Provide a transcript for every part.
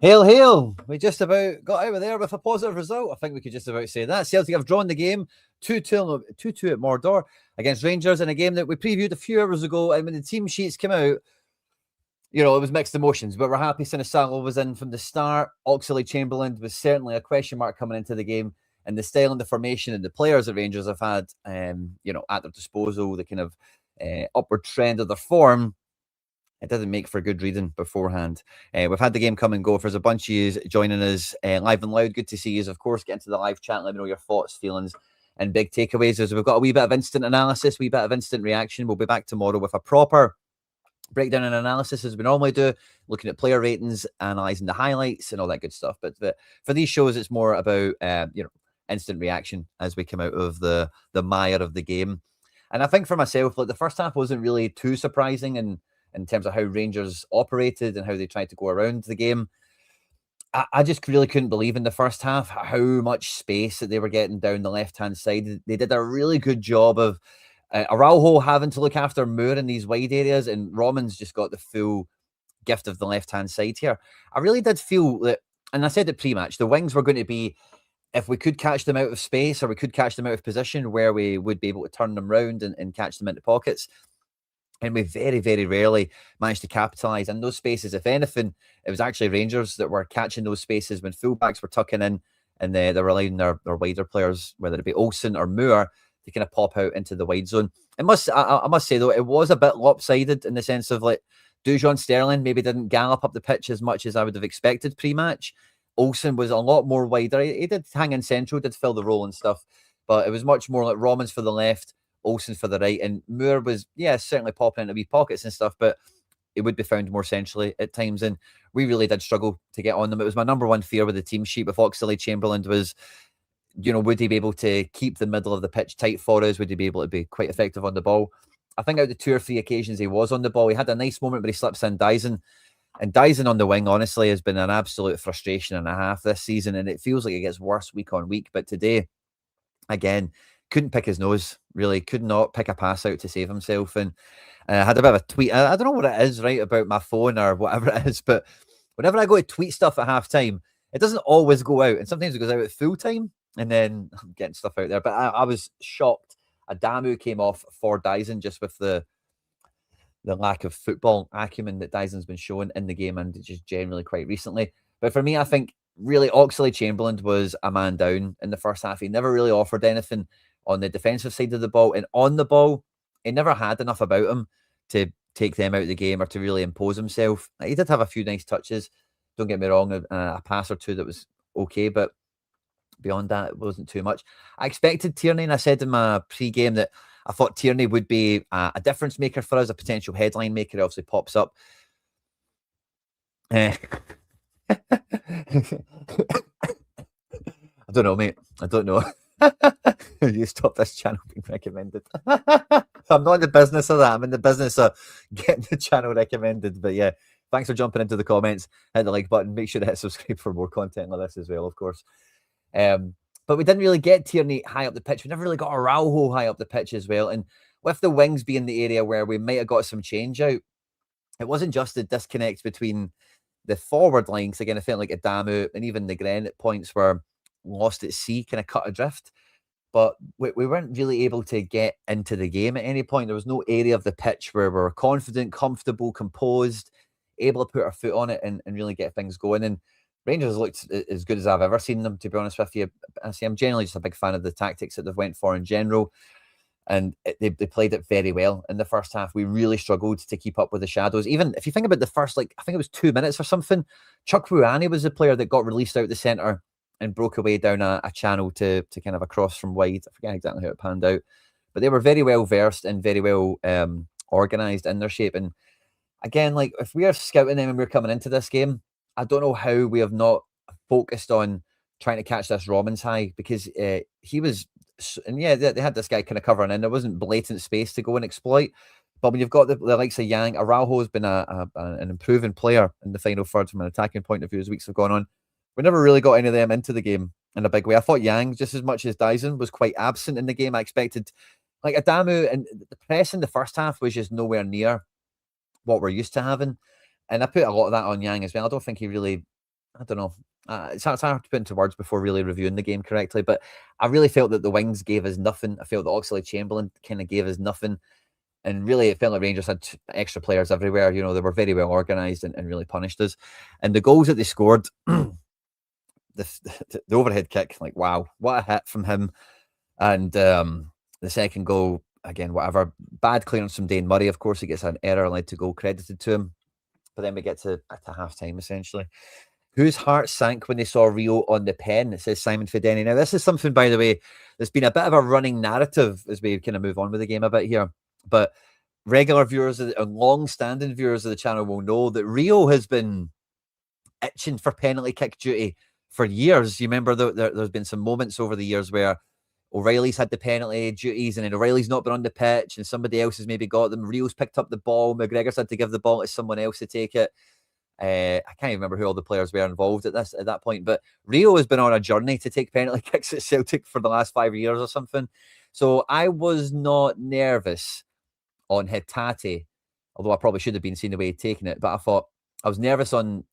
Hail, hail! We just about got out of there with a positive result. I think we could just about say that. Celtic have drawn the game 2-2 at Mordor against Rangers in a game that we previewed a few hours ago. And when the team sheets came out, it was mixed emotions, but we're happy Sinisalo was in from the start. Oxlade-Chamberlain was certainly a question mark coming into the game, and the style and the formation and the players that Rangers have had, at their disposal, the kind of upward trend of their form, it doesn't make for good reading beforehand. We've had the game come and go. If there's a bunch of you joining us live and loud, good to see you. Of course, get into the live chat, let me know your thoughts, feelings, and big takeaways. As we've got a wee bit of instant analysis, wee bit of instant reaction. We'll be back tomorrow with a proper breakdown and analysis as we normally do, looking at player ratings, analysing the highlights and all that good stuff. But for these shows, it's more about instant reaction as we come out of the mire of the game. And I think for myself, the first half wasn't really too surprising in terms of how Rangers operated and how they tried to go around the game. I just really couldn't believe in the first half how much space that they were getting down the left-hand side. They did a really good job of Araujo having to look after Moore in these wide areas, and Romans just got the full gift of the left-hand side here. I really did feel that, and I said it pre-match, the wings were going to be, if we could catch them out of space or we could catch them out of position, where we would be able to turn them round and catch them into pockets. And we very, very rarely managed to capitalise in those spaces. If anything, it was actually Rangers that were catching those spaces when fullbacks were tucking in, and they were allowing their wider players, whether it be Olsen or Moore, to kind of pop out into the wide zone. I must say, though, it was a bit lopsided in the sense of Dujon Sterling maybe didn't gallop up the pitch as much as I would have expected pre-match. Olsen was a lot more wider. He did hang in central, did fill the role and stuff, but it was much more like Romans for the left, Olsen for the right, and Moore was, certainly popping into wee pockets and stuff, but it would be found more centrally at times, and we really did struggle to get on them. It was my number one fear with the team sheet with Oxlade-Chamberlain was, would he be able to keep the middle of the pitch tight for us? Would he be able to be quite effective on the ball? I think out of the 2 or 3 occasions he was on the ball, he had a nice moment where he slips in Dyson, and Dyson on the wing, honestly, has been an absolute frustration and a half this season, and it feels like it gets worse week on week, but today, again, couldn't pick his nose, really. Could not pick a pass out to save himself. And had a bit of a tweet. I don't know what it is, right, about my phone or whatever it is, but whenever I go to tweet stuff at halftime, it doesn't always go out. And sometimes it goes out at full time, and then I'm getting stuff out there. But I was shocked. Adamu came off for Dyson just with the lack of football acumen that Dyson's been showing in the game and just generally quite recently. But for me, I think really Oxlade-Chamberlain was a man down in the first half. He never really offered anything on the defensive side of the ball, and on the ball, he never had enough about him to take them out of the game or to really impose himself. He did have a few nice touches, don't get me wrong, a pass or two that was okay, but beyond that, it wasn't too much. I expected Tierney, and I said in my pre-game that I thought Tierney would be a difference maker for us, a potential headline maker. It obviously pops up. I don't know, mate. I don't know. You stop this channel being recommended. I'm not in the business of that. I'm in the business of getting the channel recommended. But yeah, thanks for jumping into the comments. Hit the like button. Make sure to hit subscribe for more content like this as well, of course. But we didn't really get Tierney high up the pitch. We never really got Araujo high up the pitch as well. And with the wings being the area where we might have got some change out, it wasn't just the disconnect between the forward lines. Again, I felt like Adamu and even Nygren at points were lost at sea, kind of cut adrift. But we weren't really able to get into the game at any point. There was no area of the pitch where we were confident, comfortable, composed, able to put our foot on it and really get things going. And Rangers looked as good as I've ever seen them, to be honest with you. I'm generally just a big fan of the tactics that they've went for in general. And they played it very well in the first half. We really struggled to keep up with the shadows. Even if you think about the first, I think it was 2 minutes or something, Chuck Ruani was the player that got released out the centre and broke away down a channel to kind of across from wide. I forget exactly how it panned out. But they were very well versed and very well organised in their shape. And again, if we are scouting them and we're coming into this game, I don't know how we have not focused on trying to catch this Romans high, because he was, and yeah, they had this guy kind of covering in. There wasn't blatant space to go and exploit. But when you've got the likes of Yang, Araujo has been an improving player in the final third from an attacking point of view as weeks have gone on. We never really got any of them into the game in a big way. I thought Yang, just as much as Dyson, was quite absent in the game. I expected, Adamu, and the press in the first half was just nowhere near what we're used to having. And I put a lot of that on Yang as well. I don't think he really I don't know. It's hard to put into words before really reviewing the game correctly, but I really felt that the wings gave us nothing. I felt that Oxlade-Chamberlain kind of gave us nothing. And really, it felt like Rangers had extra players everywhere. You know, they were very well organised and really punished us. And the goals that they scored, the overhead kick, like, wow, what a hit from him. And the second goal, again, whatever. Bad clearance from Dane Murray. Of course, he gets an error led to goal credited to him. But then we get to half time, essentially. Whose heart sank when they saw Rio on the pen? It says Simon Fedeni. Now, this is something, by the way, there's been a bit of a running narrative as we kind of move on with the game a bit here. But regular viewers and long-standing viewers of the channel will know that Rio has been itching for penalty kick duty for years. You remember there's been some moments over the years where O'Reilly's had the penalty duties and then O'Reilly's not been on the pitch and somebody else has maybe got them. Rio's picked up the ball. McGregor's had to give the ball to someone else to take it. I can't even remember who all the players were involved at that point, but Rio has been on a journey to take penalty kicks at Celtic for the last 5 years or something. So I was not nervous on Hatate, although I probably should have been seeing the way he'd taken it, but I was nervous on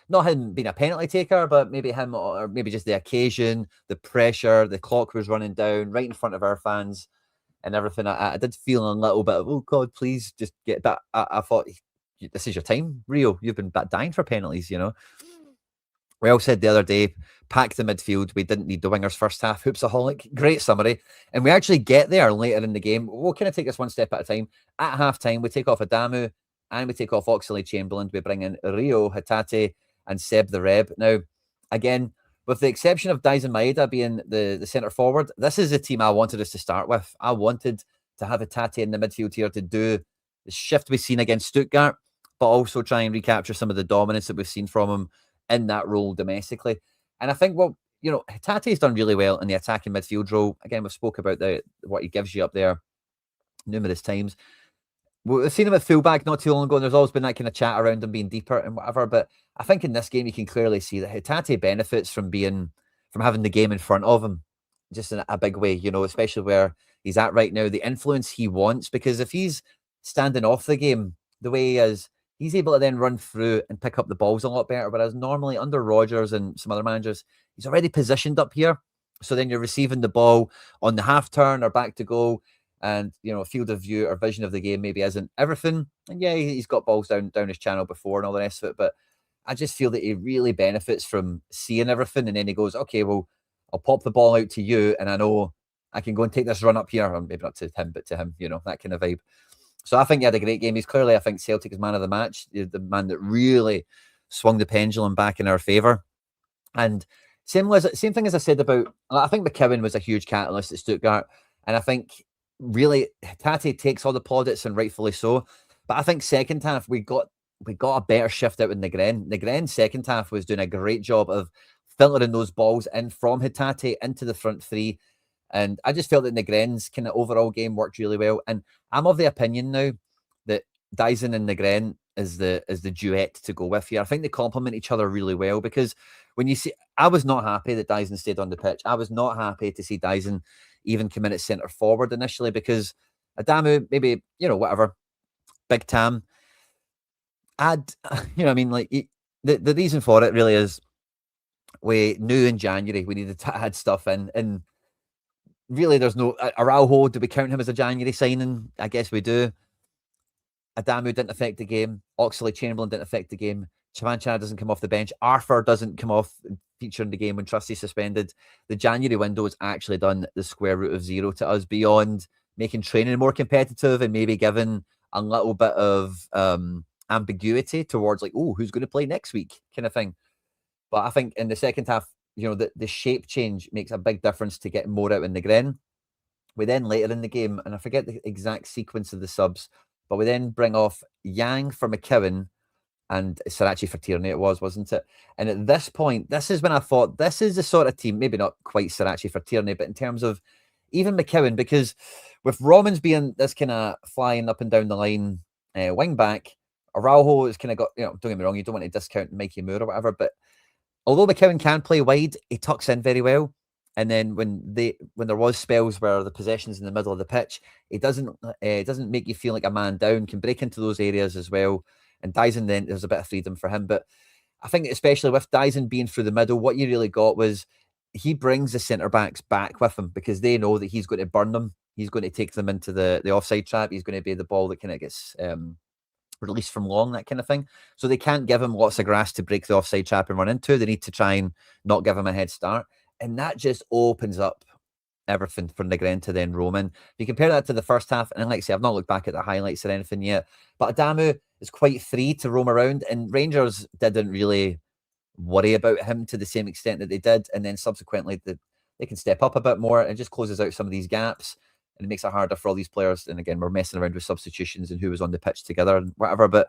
not him being a penalty taker, but maybe him, or maybe just the occasion, the pressure, the clock was running down right in front of our fans and everything. I did feel a little bit of, oh God, please just get back. I thought, this is your time, Rio. You've been dying for penalties, you know. We all said the other day, pack the midfield. We didn't need the wingers first half. Hoopsaholic. Great summary. And we actually get there later in the game. We'll kind of take this one step at a time. At half time, we take off Adamu and we take off Oxlade-Chamberlain. We bring in Rio, Hatate, and Seb the Reb. Now, again, with the exception of Dyson Maeda being the centre forward, this is the team I wanted us to start with. I wanted to have Hatate in the midfield here to do the shift we've seen against Stuttgart, but also try and recapture some of the dominance that we've seen from him in that role domestically. And I think, well, you know, Hatate's done really well in the attacking midfield role. Again, we've spoke about what he gives you up there numerous times. We've seen him at fullback not too long ago, and there's always been that kind of chat around him being deeper and whatever. But I think in this game, you can clearly see that Hatate benefits from having the game in front of him, just in a big way, you know, especially where he's at right now, the influence he wants. Because if he's standing off the game the way he is, he's able to then run through and pick up the balls a lot better. Whereas normally under Rodgers and some other managers, he's already positioned up here. So then you're receiving the ball on the half turn or back to goal. And, you know, field of view or vision of the game maybe isn't everything. And yeah, he's got balls down his channel before and all the rest of it. But I just feel that he really benefits from seeing everything. And then he goes, okay, well, I'll pop the ball out to you. And I know I can go and take this run up here. Or maybe not to him, but to him, you know, that kind of vibe. So I think he had a great game. He's clearly, I think, Celtic is man of the match. The man that really swung the pendulum back in our favour. And same thing as I said about, I think McKeown was a huge catalyst at Stuttgart. And I think really Hatate takes all the plaudits, and rightfully so. But I think second half, we got a better shift out in Nygren. Nygren's second half was doing a great job of filtering those balls in from Hatate into the front three. And I just felt that Nygren's kind of overall game worked really well. And I'm of the opinion now that Dyson and Nygren is the duet to go with here. I think they complement each other really well, because when you see, I was not happy that Dyson stayed on the pitch. I was not happy to see Dyson even come in at centre forward initially, because Adamu, maybe, you know, whatever, Big Tam, you know what I mean? Like, the reason for it really is we knew in January we needed to add stuff in, and really, there's no Araujo. Do we count him as a January signing? I guess we do. Adamu didn't affect the game. Oxlade-Chamberlain didn't affect the game. Chavanchana doesn't come off the bench. Arthur doesn't come off and feature in the game when Trusty's suspended. The January window has actually done the square root of zero to us, beyond making training more competitive and maybe giving a little bit of ambiguity towards, like, oh, who's going to play next week kind of thing. But I think in the second half, you know, the shape change makes a big difference to getting more out in Nygren. We then later in the game, and I forget the exact sequence of the subs, but we then bring off Yang for McKeown and Sarachi for Tierney, it wasn't it? And at this point, this is when I thought, this is the sort of team, maybe not quite Sarachi for Tierney, but in terms of even McKeown, because with Romans being this kind of flying up and down the line wing back, Araujo has kind of got, you know, don't get me wrong, you don't want to discount Mikey Moore or whatever, but although McKeown can play wide, he tucks in very well. And then when there was spells where the possession's in the middle of the pitch, it doesn't make you feel like a man down, can break into those areas as well. And Dyson, then there's a bit of freedom for him. But I think especially with Dyson being through the middle, what you really got was he brings the centre-backs back with him because they know that he's going to burn them. He's going to take them into the offside trap. He's going to be the ball that kind of gets released from long, that kind of thing. So they can't give him lots of grass to break the offside trap and run into. They need to try and not give him a head start. And that just opens up everything for Nygren to then roam in. If you compare that to the first half, and like I say, I've not looked back at the highlights or anything yet, but Adamu is quite free to roam around, and Rangers didn't really worry about him to the same extent that they did. And then subsequently, they can step up a bit more and just closes out some of these gaps. And it makes it harder for all these players. And again, we're messing around with substitutions and who was on the pitch together and whatever. But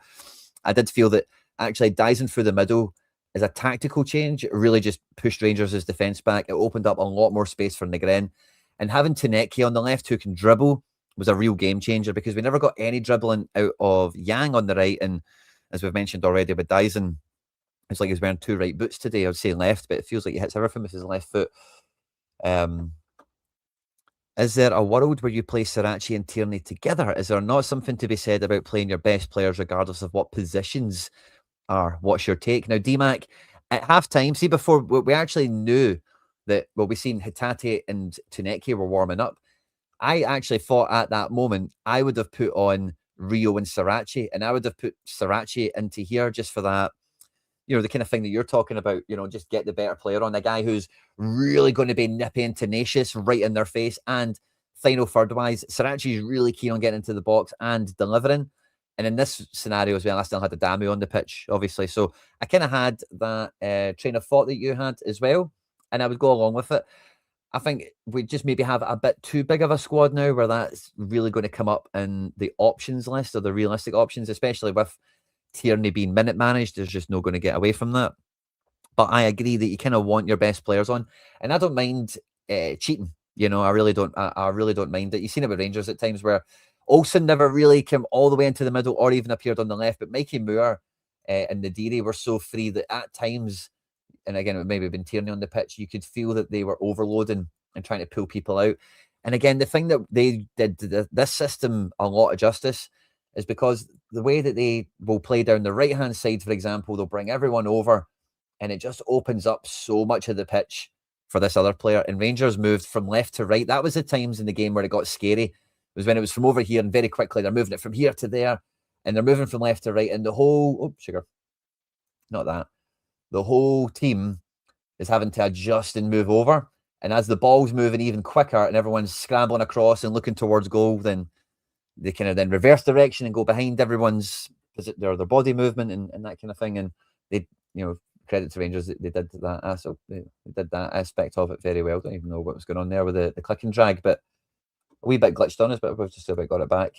I did feel that actually Dyson through the middle is a tactical change. It really just pushed Rangers' defence back. It opened up a lot more space for Nygren. And having Taneki on the left who can dribble was a real game changer because we never got any dribbling out of Yang on the right. And as we've mentioned already with Dyson, it's like he's wearing 2 right boots today. I would say left, but it feels like he hits everything with his left foot. Is there a world where you play Srirachi and Tierney together? Is there not something to be said about playing your best players regardless of what positions are? What's your take? Now, DMAC, at halftime, see, before we actually knew that, well, we seen Hatate and Taneki were warming up. I actually thought at that moment I would have put on Rio and Srirachi, and I would have put Srirachi into here just for that, you know, the kind of thing that you're talking about, you know, just get the better player on, a guy who's really going to be nippy and tenacious right in their face. And final third-wise, Srirachi is really keen on getting into the box and delivering. And in this scenario as well, I still had Adamu on the pitch, obviously. So I kind of had that train of thought that you had as well, and I would go along with it. I think we just maybe have a bit too big of a squad now where that's really going to come up in the options list or the realistic options, especially with Tierney being minute managed. There's just no going to get away from that. But I agree that you kind of want your best players on, and I don't mind cheating. You know, I really don't. I really don't mind it. You've seen it with Rangers at times where Olsen never really came all the way into the middle or even appeared on the left, but Mikey Moore and Nadiri were so free that at times, and again, it maybe been Tierney on the pitch, you could feel that they were overloading and trying to pull people out. And again, the thing that they did to this system a lot of justice is because the way that they will play down the right-hand side, for example, they'll bring everyone over and it just opens up so much of the pitch for this other player. And Rangers moved from left to right. That was the times in the game where it got scary. It was when it was from over here and very quickly they're moving it from here to there and they're moving from left to right. And the whole, the whole team is having to adjust and move over. And as the ball's moving even quicker and everyone's scrambling across and looking towards goal, then they kind of then reverse direction and go behind everyone's their body movement and that kind of thing. And they, you know, credit to Rangers, they did that. So they did that aspect of it very well. Don't even know what was going on there with the click and drag, but a wee bit glitched on us, but we've just about got it back.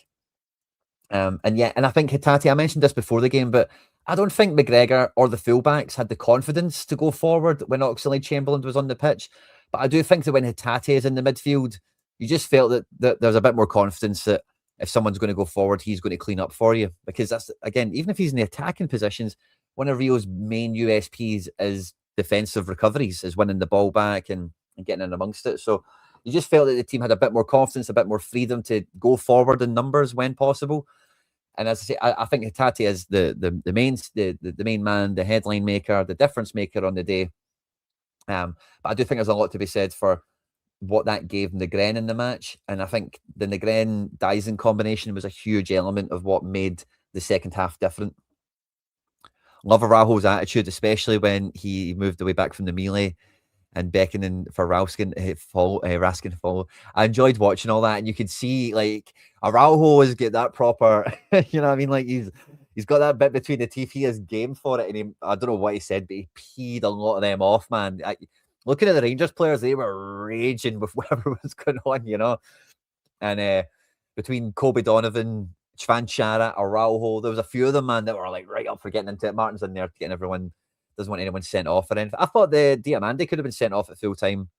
And I think Hatate, I mentioned this before the game, but I don't think McGregor or the fullbacks had the confidence to go forward when Oxlade-Chamberlain was on the pitch. But I do think that when Hatate is in the midfield, you just felt that there's a bit more confidence that if someone's going to go forward, he's going to clean up for you. Because that's, again, even if he's in the attacking positions, one of Rio's main USPs is defensive recoveries, is winning the ball back and getting in amongst it. So you just felt that the team had a bit more confidence, a bit more freedom to go forward in numbers when possible. And as I say, I think Hatate is the main man, the headline maker, the difference maker on the day. But I do think there's a lot to be said for what that gave Nygren in the match. And I think the Nygren-Dyson combination was a huge element of what made the second half different. Love Araujo's attitude, especially when he moved away back from the melee and beckoning for Raskin to follow. I enjoyed watching all that, and you could see like Araujo is get that proper, you know what I mean? Like he's got that bit between the teeth. He is game for it, and I don't know what he said, but he peed a lot of them off, man. Looking at the Rangers players, they were raging with whatever was going on, you know. And between Kobe Donovan, Chvan Chara, Araujo, there was a few of them, man, that were like right up for getting into it. Martin's in there getting everyone. Doesn't want anyone sent off or anything. I thought the Diamande could have been sent off at full time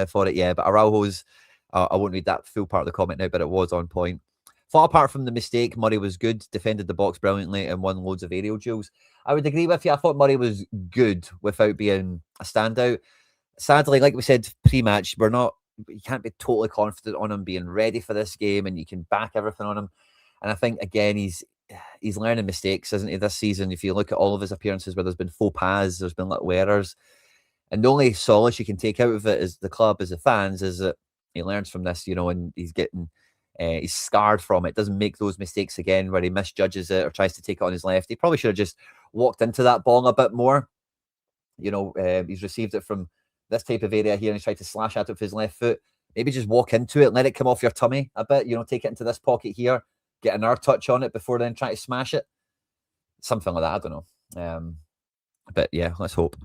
for it, yeah. But Araujo's, I won't read that full part of the comment now, but it was on point. Thought apart from the mistake, Murray was good, defended the box brilliantly, and won loads of aerial duels. I would agree with you. I thought Murray was good without being a standout. Sadly, like we said pre-match, you can't be totally confident on him being ready for this game, and you can back everything on him. And I think again, he's learning mistakes, isn't he, this season? If you look at all of his appearances where there's been faux pas, there's been little errors. And the only solace you can take out of it as the club, as the fans, is that he learns from this, and he's getting, he's scarred from it. Doesn't make those mistakes again where he misjudges it or tries to take it on his left. He probably should have just walked into that ball a bit more. He's received it from this type of area here and he's tried to slash at it with his left foot. Maybe just walk into it, let it come off your tummy a bit, take it into this pocket here, get an air touch on it before then try to smash it. Something like that, I don't know. But yeah, let's hope.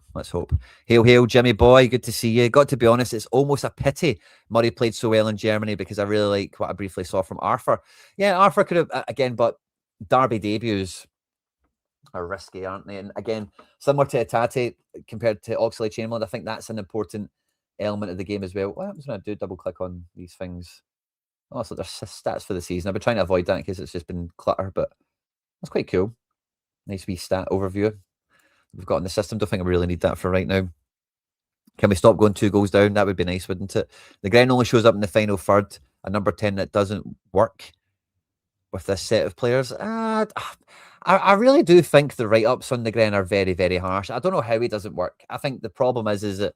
Hail, hail, Jimmy boy. Good to see you. Got to be honest, it's almost a pity Murray played so well in Germany because I really like what I briefly saw from Arthur. Yeah, Arthur could have, again, but derby debuts are risky, aren't they? And again, similar to Hatate compared to Oxlade-Chamberlain, I think that's an important element of the game as well. What happens when I do double click on these things? Oh, so there's stats for the season. I've been trying to avoid that because it's just been clutter, but that's quite cool. Nice wee stat overview we've got in the system. Don't think I really need that for right now. Can we stop going 2 goals down? That would be nice, wouldn't it? Nygren only shows up in the final third, a number 10 that doesn't work with this set of players. I really do think the write-ups on Nygren are very, very harsh. I don't know how he doesn't work. I think the problem is that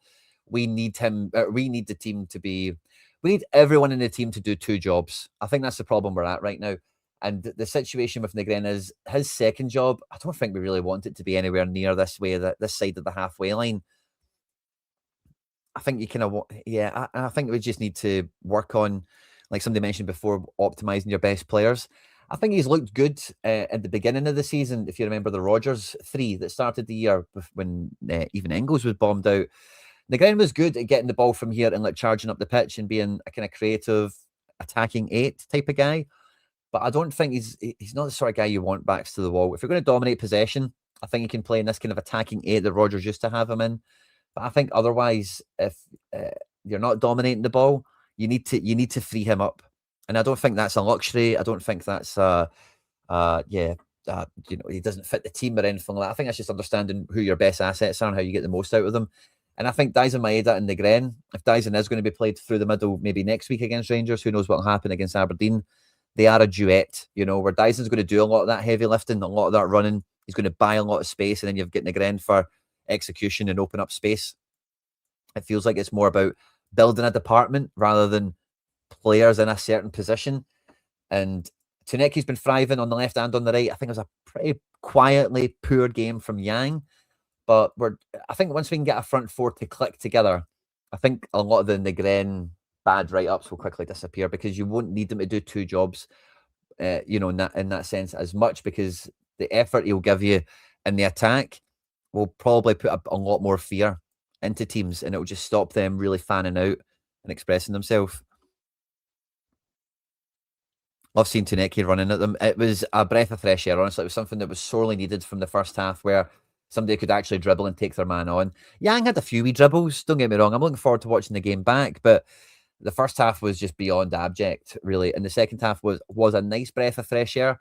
we need him, we need the team to be, we need everyone in the team to do 2 jobs. I think that's the problem we're at right now. And the situation with Nygren is his second job. I don't think we really want it to be anywhere near this way, this side of the halfway line. I think you kind of, I think we just need to work on, like somebody mentioned before, optimizing your best players. I think he's looked good at the beginning of the season. If you remember the Rodgers 3 that started the year when even Engels was bombed out. Nygren was good at getting the ball from here and like charging up the pitch and being a kind of creative attacking 8 type of guy. But I don't think he's not the sort of guy you want backs to the wall. If you're going to dominate possession, I think he can play in this kind of attacking 8 that Rodgers used to have him in. But I think otherwise, if you're not dominating the ball, you need to free him up. And I don't think that's a luxury. I don't think that's he doesn't fit the team or anything like that. I think that's just understanding who your best assets are and how you get the most out of them. And I think Dyson Maeda and Nygren, if Dyson is going to be played through the middle, maybe next week against Rangers, who knows what will happen against Aberdeen. They are a duet, where Dyson's going to do a lot of that heavy lifting, a lot of that running. He's going to buy a lot of space, and then you've got Nygren for execution and open up space. It feels like it's more about building a department rather than players in a certain position. And Tuneki's been thriving on the left and on the right. I think it was a pretty quietly poor game from Yang. But I think once we can get a front 4 to click together, I think a lot of the Nygren bad write-ups will quickly disappear because you won't need them to do 2 jobs, in that sense as much, because the effort he'll give you in the attack will probably put a lot more fear into teams, and it will just stop them really fanning out and expressing themselves. I've seen Tuneki running at them. It was a breath of fresh air, honestly. It was something that was sorely needed from the first half, where somebody could actually dribble and take their man on. Yang had a few wee dribbles, don't get me wrong. I'm looking forward to watching the game back, but the first half was just beyond abject, really. And the second half was a nice breath of fresh air,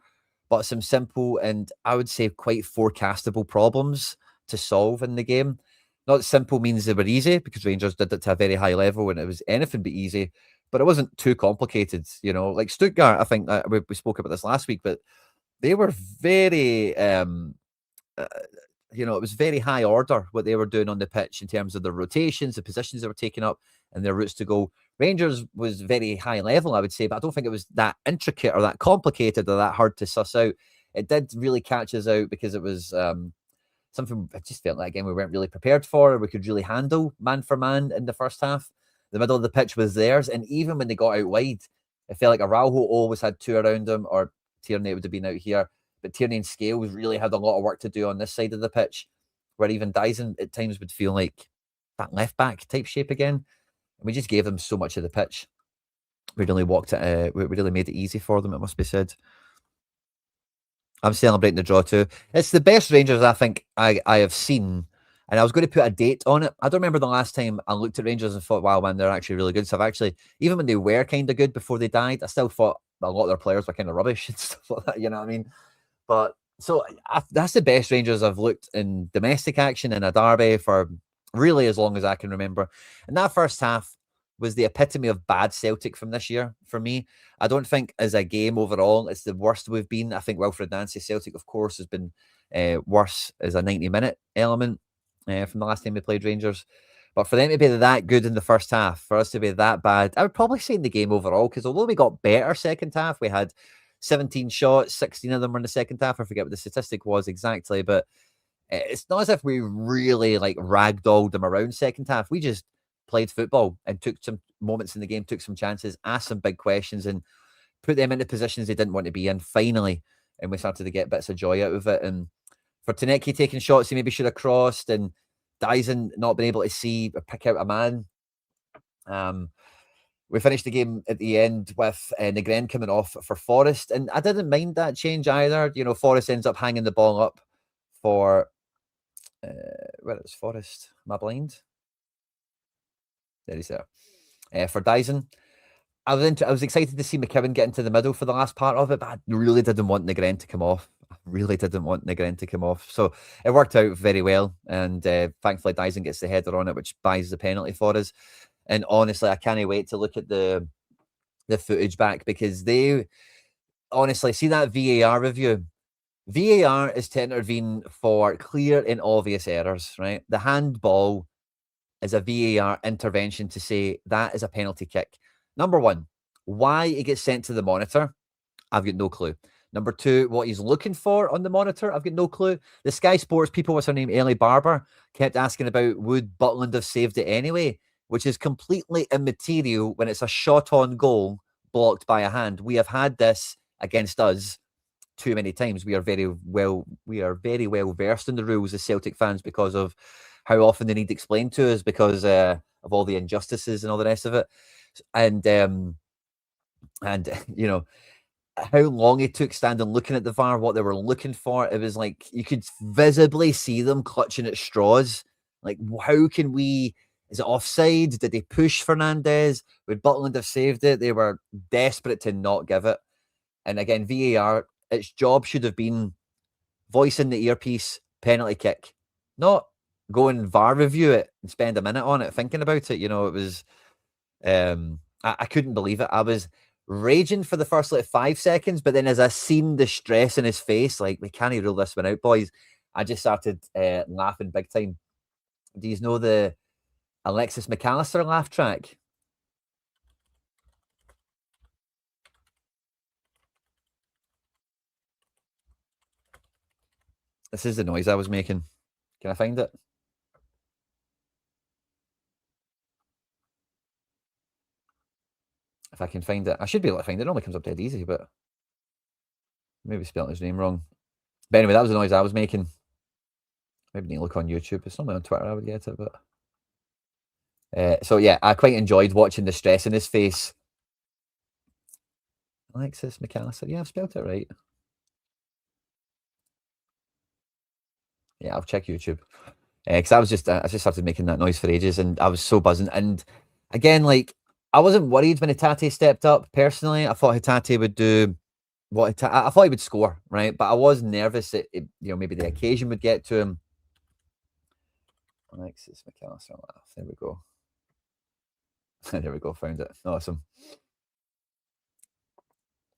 but some simple and I would say quite forecastable problems to solve in the game. Not simple means they were easy, because Rangers did it to a very high level and it was anything but easy, but it wasn't too complicated, Like Stuttgart, I think we spoke about this last week, but they were very, it was very high order what they were doing on the pitch in terms of the rotations, the positions they were taking up, and their routes to go. Rangers was very high level, I would say, but I don't think it was that intricate or that complicated or that hard to suss out. It did really catch us out because it was something I just felt like, again, we weren't really prepared for, or we could really handle man for man in the first half. The middle of the pitch was theirs, and even when they got out wide, it felt like Araujo always had 2 around him, or Tierney would have been out here. But Tierney and Scales really had a lot of work to do on this side of the pitch, where even Dyson at times would feel like that left back type shape again. And we just gave them so much of the pitch. We really we really made it easy for them, it must be said. I'm celebrating the draw too. It's the best Rangers I think I have seen. And I was going to put a date on it. I don't remember the last time I looked at Rangers and thought, wow, man, they're actually really good. So I've actually, even when they were kind of good before they died, I still thought a lot of their players were kind of rubbish and stuff like that, you know what I mean? But so that's the best Rangers I've looked in domestic action in a derby for really as long as I can remember. And that first half, was the epitome of bad Celtic from this year for me. I don't think as a game overall, it's the worst we've been. I think Wilfred Nancy Celtic, of course, has been worse as a 90-minute element from the last time we played Rangers. But for them to be that good in the first half, for us to be that bad, I would probably say in the game overall, because although we got better second half, we had 17 shots, 16 of them were in the second half. I forget what the statistic was exactly, but it's not as if we really like ragdolled them around second half. We just played football and took some moments in the game, took some chances, asked some big questions, and put them into positions they didn't want to be in finally. And we started to get bits of joy out of it. And for Tanecki taking shots he maybe should have crossed, and Dyson not being able to see or pick out a man. We finished the game at the end with Nygren coming off for Forrest, and I didn't mind that change either. You know, Forrest ends up hanging the ball up for where is Forrest? Am I blind? There he's there. For Dyson. I was excited to see McKibben get into the middle for the last part of it, but I really didn't want Nygren to come off. So it worked out very well, and thankfully Dyson gets the header on it, which buys the penalty for us. And honestly, I can't wait to look at the footage back, because they honestly see that VAR review. VAR is to intervene for clear and obvious errors, right? The handball is a VAR intervention to say that is a penalty kick. Number one, why it gets sent to the monitor, I've got no clue. Number two, what he's looking for on the monitor, I've got no clue. The Sky Sports people, what's her name, Ellie Barber, kept asking about would Butland have saved it anyway, which is completely immaterial when it's a shot on goal blocked by a hand. We have had this against us too many times. We are very well versed in the rules as Celtic fans because of how often they need explained to us because of all the injustices and all the rest of it. And you know, how long it took standing looking at the VAR, what they were looking for. It was like you could visibly see them clutching at straws. Like, how can we? Is it offside? Did they push Fernandez? Would Butland have saved it? They were desperate to not give it. And again, VAR, its job should have been voice in the earpiece, penalty kick, not go and VAR review it and spend a minute on it thinking about it. You know, it was. I couldn't believe it. I was raging for the first 5 seconds, but then as I seen the stress in his face, like, we can't rule this one out, boys, I just started laughing big time. Do you know the Alexis McAllister laugh track? This is the noise I was making. Can I find it? If I can find it. I should be able to find it. It normally comes up dead easy, but maybe spelling his name wrong. But anyway, that was the noise I was making. Maybe need to look on YouTube. It's normally on Twitter I would get it, but so yeah, I quite enjoyed watching the stress in his face. Alexis McAllister. Yeah, I've spelled it right. Yeah, I'll check YouTube. Because I just started making that noise for ages, and I was so buzzing. And again, like, I wasn't worried when Hatate stepped up. Personally, I thought Hatate would do what I thought he would score, right? But I was nervous that maybe the occasion would get to him. Alexis McAllister. There we go. There we go. Found it. Awesome.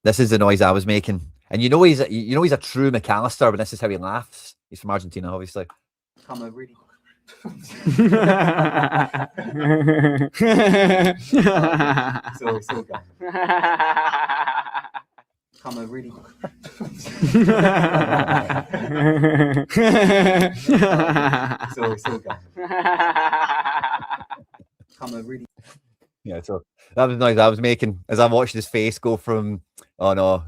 This is the noise I was making, and he's a true McAllister, but this is how he laughs. He's from Argentina, obviously. I'm a really. so good. I'm a really. so good. I'm a really. Yeah, so that was the noise I was making as I watched his face go from, oh no.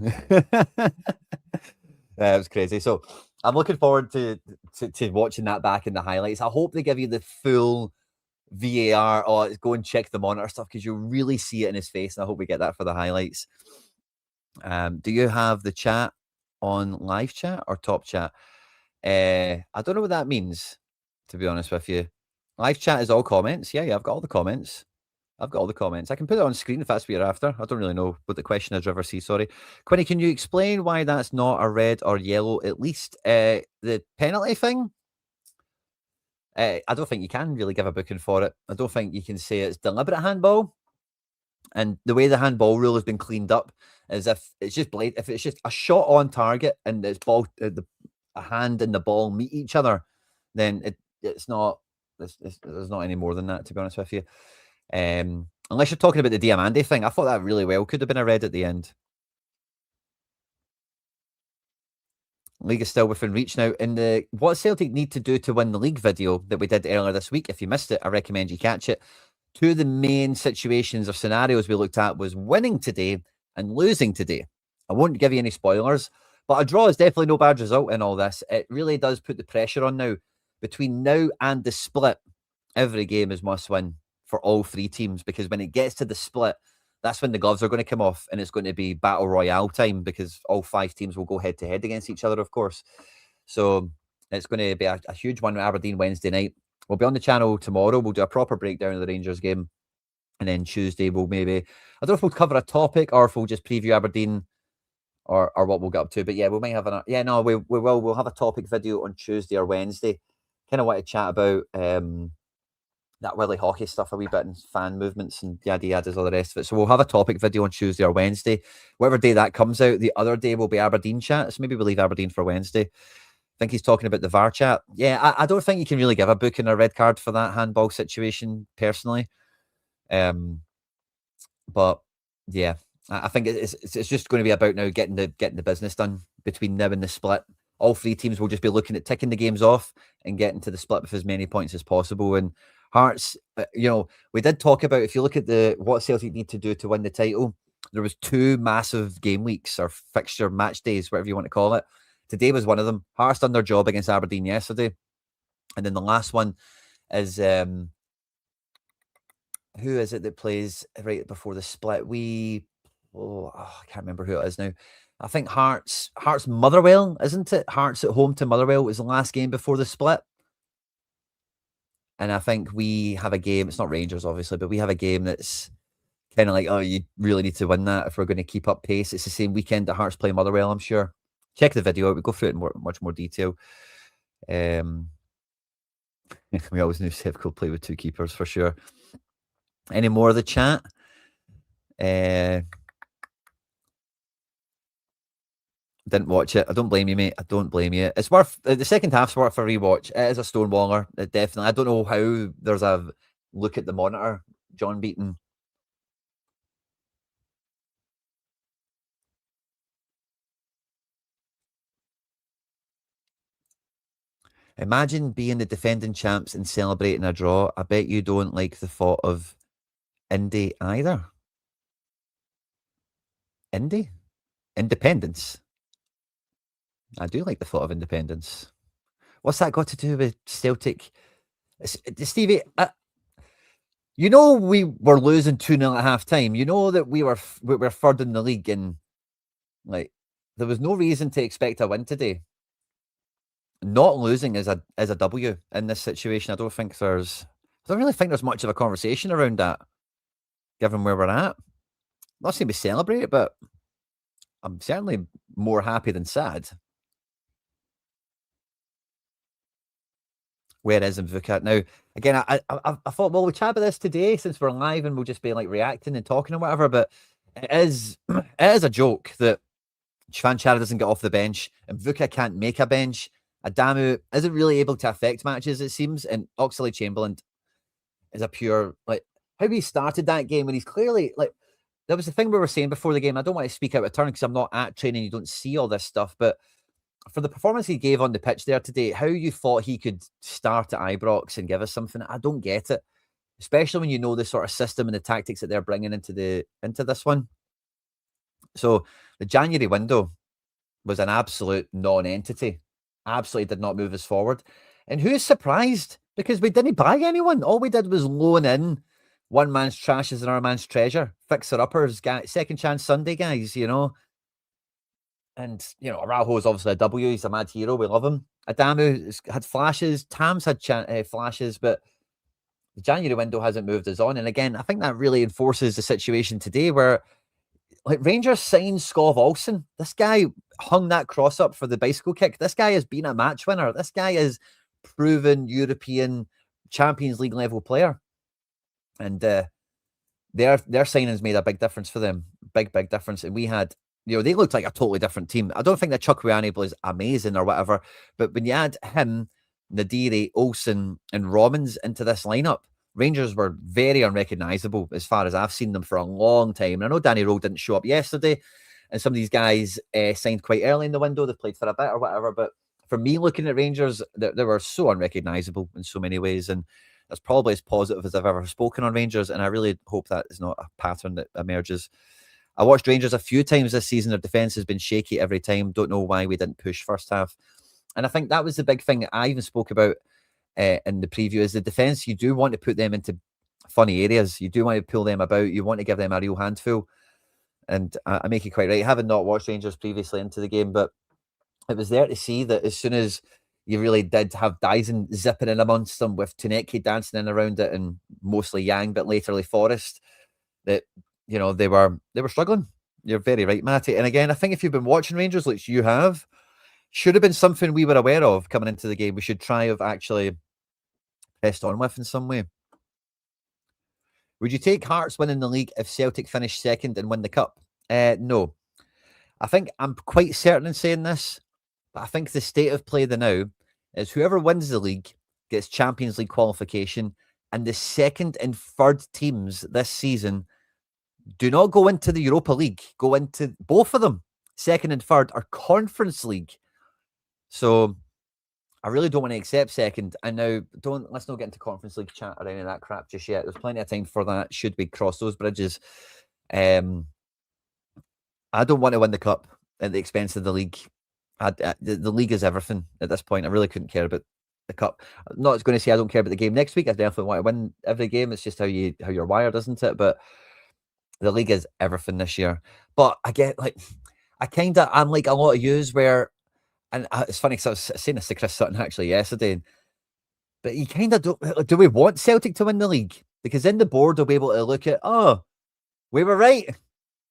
That was crazy. So I'm looking forward to watching that back in the highlights. I hope they give you the full VAR or go and check the monitor stuff, because you'll really see it in his face, and I hope we get that for the highlights. Do you have the chat on live chat or top chat? I don't know what that means, to be honest with you. Live chat is all comments. Yeah, I've got all the comments. I can put it on screen if that's what you're after. I don't really know what the question is, River C, sorry. Quinny, can you explain why that's not a red or yellow, at least? The penalty thing? I don't think you can really give a booking for it. I don't think you can say it's deliberate handball. And the way the handball rule has been cleaned up is if it's just a shot on target and it's a hand and the ball meet each other, then it's not. There's not any more than that, to be honest with you. Unless you're talking about the Diamande thing, I thought that really well could have been a red at the end. League is still within reach now. In the what Celtic need to do to win the league video that we did earlier this week, if you missed it, I recommend you catch it. Two of the main situations or scenarios we looked at was winning today and losing today. I won't give you any spoilers, but a draw is definitely no bad result in all this. It really does put the pressure on now. Between now and the split, every game is must win for all three teams, because when it gets to the split, that's when the gloves are going to come off and it's going to be battle royale time, because all five teams will go head to head against each other, of course. So it's going to be a huge one with Aberdeen Wednesday night. We'll be on the channel tomorrow. We'll do a proper breakdown of the Rangers game. And then Tuesday, we'll maybe, I don't know if we'll cover a topic or if we'll just preview Aberdeen or what we'll get up to. But yeah, we might have we will. We'll have a topic video on Tuesday or Wednesday. Kind of want to chat about that Willie hockey stuff a wee bit and fan movements and yada yadas, all the rest of it. So we'll have a topic video on Tuesday or Wednesday. Whatever day that comes out, the other day will be Aberdeen chat. So maybe we'll leave Aberdeen for Wednesday. I think he's talking about the VAR chat. Yeah, I don't think you can really give a booking or a red card for that handball situation, personally. But yeah, I think it's just going to be about now getting the business done between now and the split. All three teams will just be looking at ticking the games off and getting to the split with as many points as possible. And Hearts, we did talk about, if you look at what Celtic need to do to win the title, there was two massive game weeks or fixture match days, whatever you want to call it. Today was one of them. Hearts done their job against Aberdeen yesterday. And then the last one is, who is it that plays right before the split? I can't remember who it is now. I think Hearts Motherwell, isn't it? Hearts at home to Motherwell was the last game before the split. And I think we have a game, it's not Rangers, obviously, but we have a game that's kind of like, oh, you really need to win that if we're going to keep up pace. It's the same weekend that Hearts play Motherwell, I'm sure. Check the video out. We go through it in much more detail. We always knew Seth could play with two keepers for sure. Any more of the chat? Didn't watch it. I don't blame you, mate. I don't blame you. It's worth the second half's worth a rewatch. It is a stonewaller. It definitely. I don't know how there's a look at the monitor. John Beaton. Imagine being the defending champs and celebrating a draw. I bet you don't like the thought of Indy either. Indy? Independence. I do like the thought of independence. What's that got to do with Celtic? Stevie, we were losing 2-0 at half time. You know that we were third in the league, and like there was no reason to expect a win today. Not losing is a W in this situation. I don't really think there's much of a conversation around that, given where we're at. I'm not saying we celebrate it, but I'm certainly more happy than sad. Where is Mvuka? Now, again, I thought, well, we'll chat about this today since we're live and we'll just be like reacting and talking and whatever, but it is a joke that Chvanchara doesn't get off the bench and Mvuka can't make a bench. Adamu isn't really able to affect matches, it seems, and Oxlade-Chamberlain is a pure, like, how he started that game when he's clearly, like, that was the thing we were saying before the game. I don't want to speak out of turn because I'm not at training, you don't see all this stuff, but for the performance he gave on the pitch there today, how you thought he could start at Ibrox and give us something, I don't get it. Especially when you know the sort of system and the tactics that they're bringing into this one. So the January window was an absolute non-entity. Absolutely did not move us forward. And who's surprised? Because we didn't buy anyone. All we did was loan in one man's trash is another man's treasure. Fixer-uppers, second chance Sunday guys, And, Araujo is obviously a W. He's a mad hero. We love him. Adamu had flashes. Tams had flashes, but the January window hasn't moved us on. And again, I think that really enforces the situation today where, like, Rangers signed Skov Olsen. This guy hung that cross up for the bicycle kick. This guy has been a match winner. This guy is proven European Champions League level player. And their signings made a big difference for them. Big difference. And we had, they looked like a totally different team. I don't think that Chukwueze was amazing or whatever, but when you add him, Nadiri, Olsen, and Romans into this lineup, Rangers were very unrecognisable as far as I've seen them for a long time. And I know Danny Rowe didn't show up yesterday, and some of these guys signed quite early in the window. They played for a bit or whatever. But for me, looking at Rangers, they were so unrecognisable in so many ways. And that's probably as positive as I've ever spoken on Rangers. And I really hope that is not a pattern that emerges. I watched Rangers a few times this season. Their defence has been shaky every time. Don't know why we didn't push first half. And I think that was the big thing I even spoke about in the preview is the defence. You do want to put them into funny areas. You do want to pull them about. You want to give them a real handful. And I make it quite right. I haven't not watched Rangers previously into the game, but it was there to see that as soon as you really did have Dyson zipping in amongst them with Tuneki dancing in around it and mostly Yang, but laterly Forrest, that, they were struggling. You're very right, Matty. And again, I think if you've been watching Rangers, like you have, should have been something we were aware of coming into the game. We should try have actually pressed on with in some way. Would you take Hearts winning the league if Celtic finish second and win the cup? No. I think I'm quite certain in saying this, but I think the state of play now is whoever wins the league gets Champions League qualification, and the second and third teams this season do not go into the Europa League, go into both of them. Second and third are Conference League. So I really don't want to accept second. And now let's not get into Conference League chat or any of that crap just yet. There's plenty of time for that. Should we cross those bridges? I don't want to win the cup at the expense of the league. The league is everything at this point. I really couldn't care about the cup. I'm not going to say I don't care about the game next week. I definitely want to win every game. It's just how you're wired, isn't it? But the league is everything this year. But I get I'm like a lot of yous where, and it's funny because I was saying this to Chris Sutton actually yesterday, but you kind of don't. Do we want Celtic to win the league? Because then the board will be able to look at, we were right.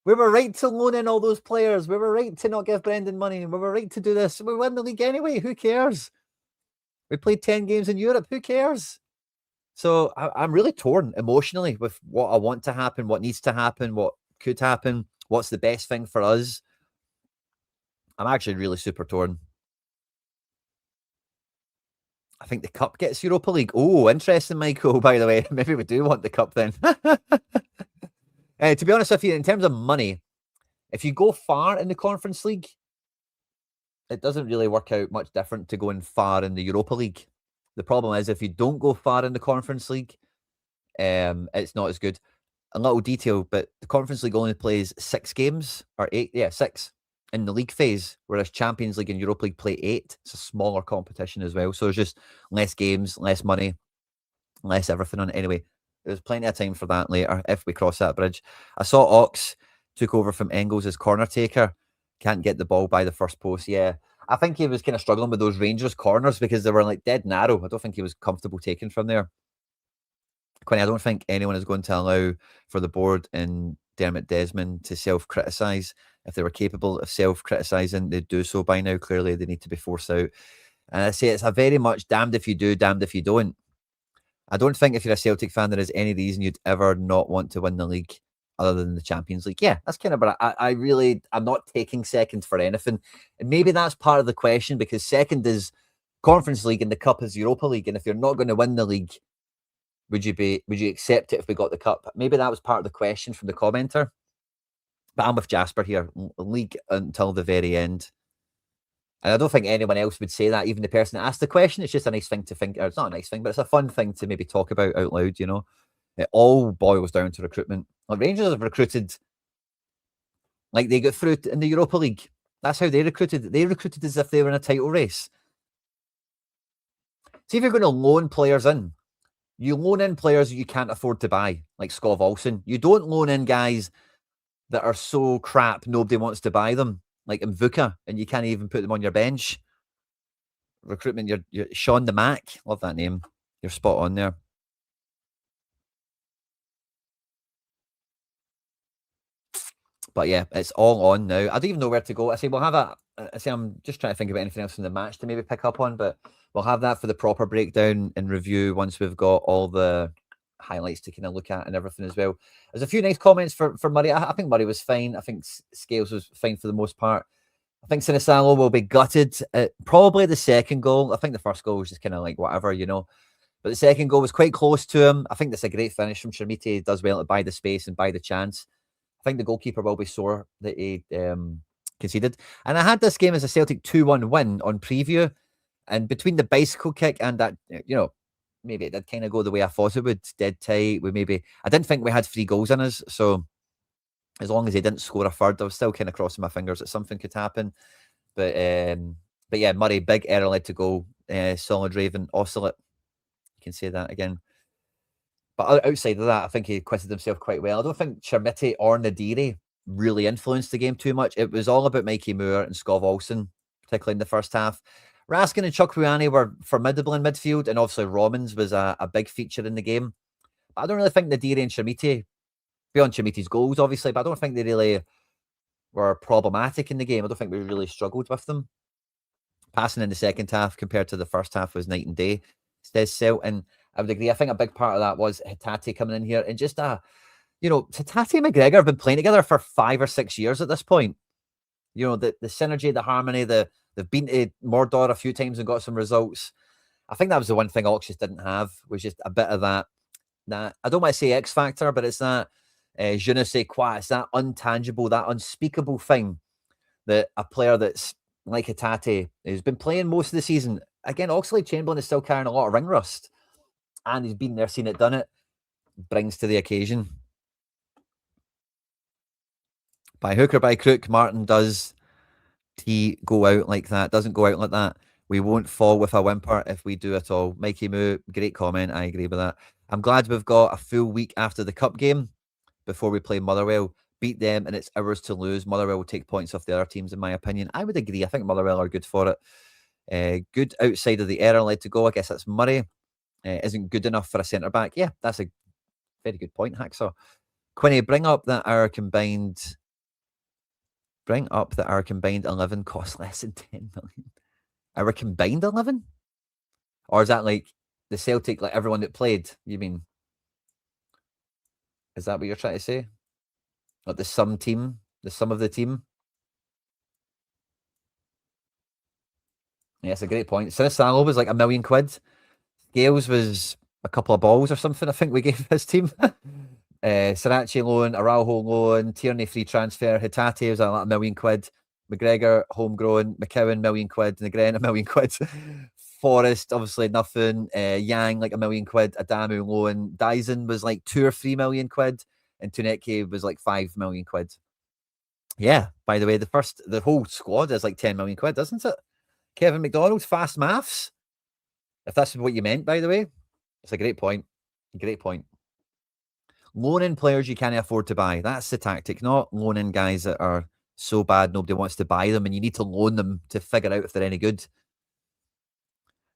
We were right to loan in all those players. We were right to not give Brendan money. We were right to do this. We win the league anyway. Who cares? We played 10 games in Europe. Who cares? So I'm really torn emotionally with what I want to happen, what needs to happen, what could happen, what's the best thing for us. I'm actually really super torn. I think the cup gets Europa League. Oh, interesting, Michael, by the way. Maybe we do want the cup then. To be honest with you, in terms of money, if you go far in the Conference League, it doesn't really work out much different to going far in the Europa League. The problem is if you don't go far in the Conference League, it's not as good. A little detail, but the Conference League only plays 6 games, or 8, 6 in the league phase, whereas Champions League and Europa League play 8. It's a smaller competition as well. So there's just less games, less money, less everything on it. Anyway, there's plenty of time for that later if we cross that bridge. I saw Ox took over from Engels as corner taker. Can't get the ball by the first post. Yeah, I think he was kind of struggling with those Rangers corners because they were like dead narrow. I don't think he was comfortable taking from there. Quinny, I don't think anyone is going to allow for the board and Dermot Desmond to self-criticise. If they were capable of self-criticising, they'd do so by now. Clearly, they need to be forced out. And I say it's a very much damned if you do, damned if you don't. I don't think if you're a Celtic fan, there is any reason you'd ever not want to win the league other than the Champions League. Yeah, that's kind of, but I'm not taking second for anything. And maybe that's part of the question because second is Conference League and the Cup is Europa League. And if you're not going to win the league, would you accept it if we got the cup? Maybe that was part of the question from the commenter. But I'm with Jasper here. League until the very end. And I don't think anyone else would say that, even the person that asked the question. It's just a nice thing to think. Or it's not a nice thing, but it's a fun thing to maybe talk about out loud, you know. It all boils down to recruitment. Like Rangers have recruited like they got through in the Europa League. That's how they recruited. They recruited as if they were in a title race. See, if you're going to loan players in, you loan in players you can't afford to buy, like Skov Olsen. You don't loan in guys that are so crap nobody wants to buy them, like Mvuka, and you can't even put them on your bench. Recruitment, you're Sean the Mac. Love that name. You're spot on there. But yeah, it's all on now. I don't even know where to go. I'm just trying to think about anything else in the match to maybe pick up on, but we'll have that for the proper breakdown and review once we've got all the highlights to kind of look at and everything as well. There's a few nice comments for Murray. I think Murray was fine. I think Scales was fine for the most part. I think Sinisalo will be gutted at probably the second goal. I think the first goal was just kind of like whatever, you know. But the second goal was quite close to him. I think that's a great finish from Shermite. He does well to buy the space and buy the chance. I think the goalkeeper will be sore that he conceded. And I had this game as a Celtic 2-1 win on preview. And between the bicycle kick and that, you know, maybe it did kind of go the way I thought it would. Dead tight. I didn't think we had 3 goals in us. So as long as he didn't score a third, I was still kind of crossing my fingers that something could happen. But yeah, Murray, big error led to goal. Solid Raven, oscillate. You can say that again. But outside of that, I think he acquitted himself quite well. I don't think Shermite or Nadiri really influenced the game too much. It was all about Mikey Moore and Skov Olsen, particularly in the first half. Raskin and Chukwuani were formidable in midfield, and obviously Romans was a big feature in the game. But I don't really think Nadiri and Shermite, beyond Shermite's goals, obviously, but I don't think they really were problematic in the game. I don't think we really struggled with them. Passing in the second half compared to the first half was night and day, says Celt. And I would agree. I think a big part of that was Hatate coming in here and just Hatate and McGregor have been playing together for 5 or 6 years at this point. You know, the synergy, the harmony, they've been to Mordor a few times and got some results. I think that was the one thing Ox just didn't have, was just a bit of that. I don't want to say X factor, but it's that je ne sais quoi. It's that untangible, that unspeakable thing that a player that's like Hatate, who's been playing most of the season. Again, Oxlade-Chamberlain is still carrying a lot of ring rust, and he's been there, seen it, done it, brings to the occasion. By hook or by crook, Martin does he go out like that, doesn't go out like that. We won't fall with a whimper if we do at all. Mikey Moo, great comment. I agree with that. I'm glad we've got a full week after the cup game before we play Motherwell. Beat them and it's ours to lose. Motherwell will take points off the other teams, in my opinion. I would agree. I think Motherwell are good for it. Good outside of the error led to go. I guess that's Murray. Isn't good enough for a centre-back. Yeah, that's a very good point, Hacksaw. Quinny, bring up that our combined 11 costs less than 10 million. Our combined 11? Or is that like the Celtic, like everyone that played, you mean? Is that what you're trying to say? Like the sum of the team? Yeah, it's a great point. Sinisalo was like £1 million. Gales was a couple of balls or something, I think we gave his team. Sriracha loan, Araujo loan, Tierney free transfer, Hatate was like £1 million. McGregor, homegrown, McCowan, £1 million, Nygren, £1 million. Forrest, obviously nothing. Yang, like £1 million. Adamu loan. Dyson was like 2 or 3 million quid. And Tuneke was like 5 million quid. Yeah, by the way, the whole squad is like 10 million quid, doesn't it? Kevin McDonald, fast maths. If that's what you meant, by the way. It's a great point. Great point. Loaning players you can't afford to buy. That's the tactic, not loaning guys that are so bad nobody wants to buy them and you need to loan them to figure out if they're any good.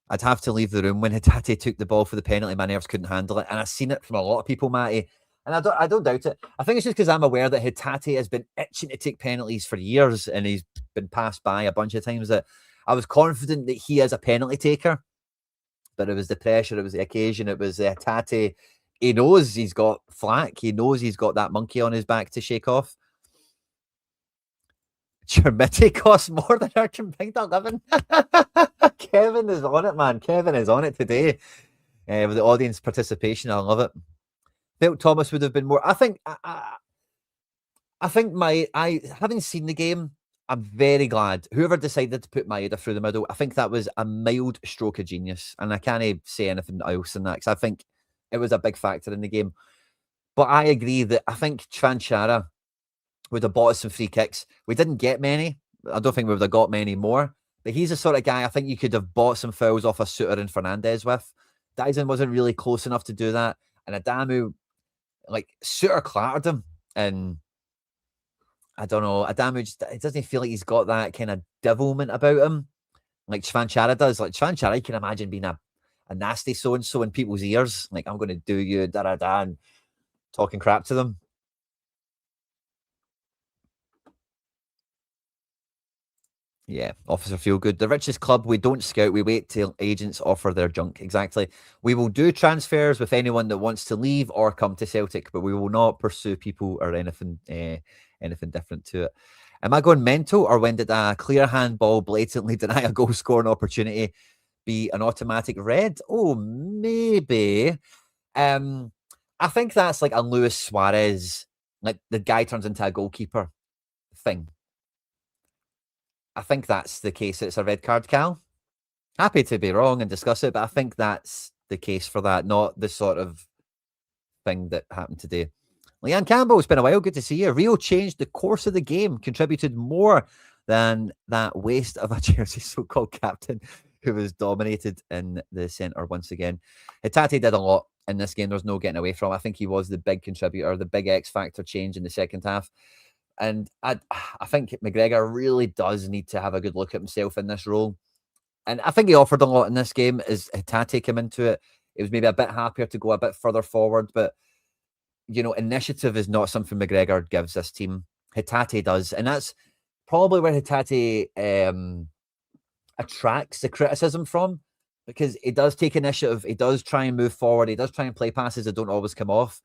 I'd have to leave the room when Hatate took the ball for the penalty. My nerves couldn't handle it. And I've seen it from a lot of people, Matty. And I don't doubt it. I think it's just because I'm aware that Hatate has been itching to take penalties for years and he's been passed by a bunch of times, that I was confident that he is a penalty taker. But it was the pressure, it was the occasion, it was Hatate. He knows he's got flack. He knows he's got that monkey on his back to shake off. Shermite costs more than our combined 11. Kevin is on it, man. Kevin is on it today with the audience participation. I love it. Felt Thomas would have been more. I think having seen the game, I'm very glad whoever decided to put Maeda through the middle. I think that was a mild stroke of genius, and I can't say anything else than that because I think it was a big factor in the game. But I agree that I think Tranchara would have bought us some free kicks. We didn't get many. I don't think we would have got many more. But he's the sort of guy I think you could have bought some fouls off a Suter and Fernandez with. Dyson wasn't really close enough to do that. And Adamu, like, Suter clattered him. And I don't know, Adamu just, it doesn't feel like he's got that kind of devilment about him like Tranchara does. Like, Tranchara, you can imagine being a nasty so-and-so in people's ears. Like, I'm going to do you, da-da-da, and talking crap to them. Yeah, Officer Feel Good. The richest club, we don't scout, we wait till agents offer their junk. Exactly. We will do transfers with anyone that wants to leave or come to Celtic, but we will not pursue people or anything different to it. Am I going mental, or when did a clear handball blatantly deny a goal scoring opportunity be an automatic red? Oh, maybe. I think that's like a Luis Suarez, like the guy turns into a goalkeeper thing. I think that's the case. It's a red card, Cal. Happy to be wrong and discuss it, but I think that's the case for that, not the sort of thing that happened today. Leanne Campbell, it's been a while. Good to see you. Rio changed the course of the game, contributed more than that waste of a Jersey so-called captain who was dominated in the centre once again. Hatate did a lot in this game. There's no getting away from. I think he was the big contributor, the big X factor change in the second half. And I think McGregor really does need to have a good look at himself in this role. And I think he offered a lot in this game as Hatate came into it. It was maybe a bit happier to go a bit further forward, but initiative is not something McGregor gives this team. Hatate does, and that's probably where Hatate attracts the criticism from, because he does take initiative, he does try and move forward, he does try and play passes that don't always come off.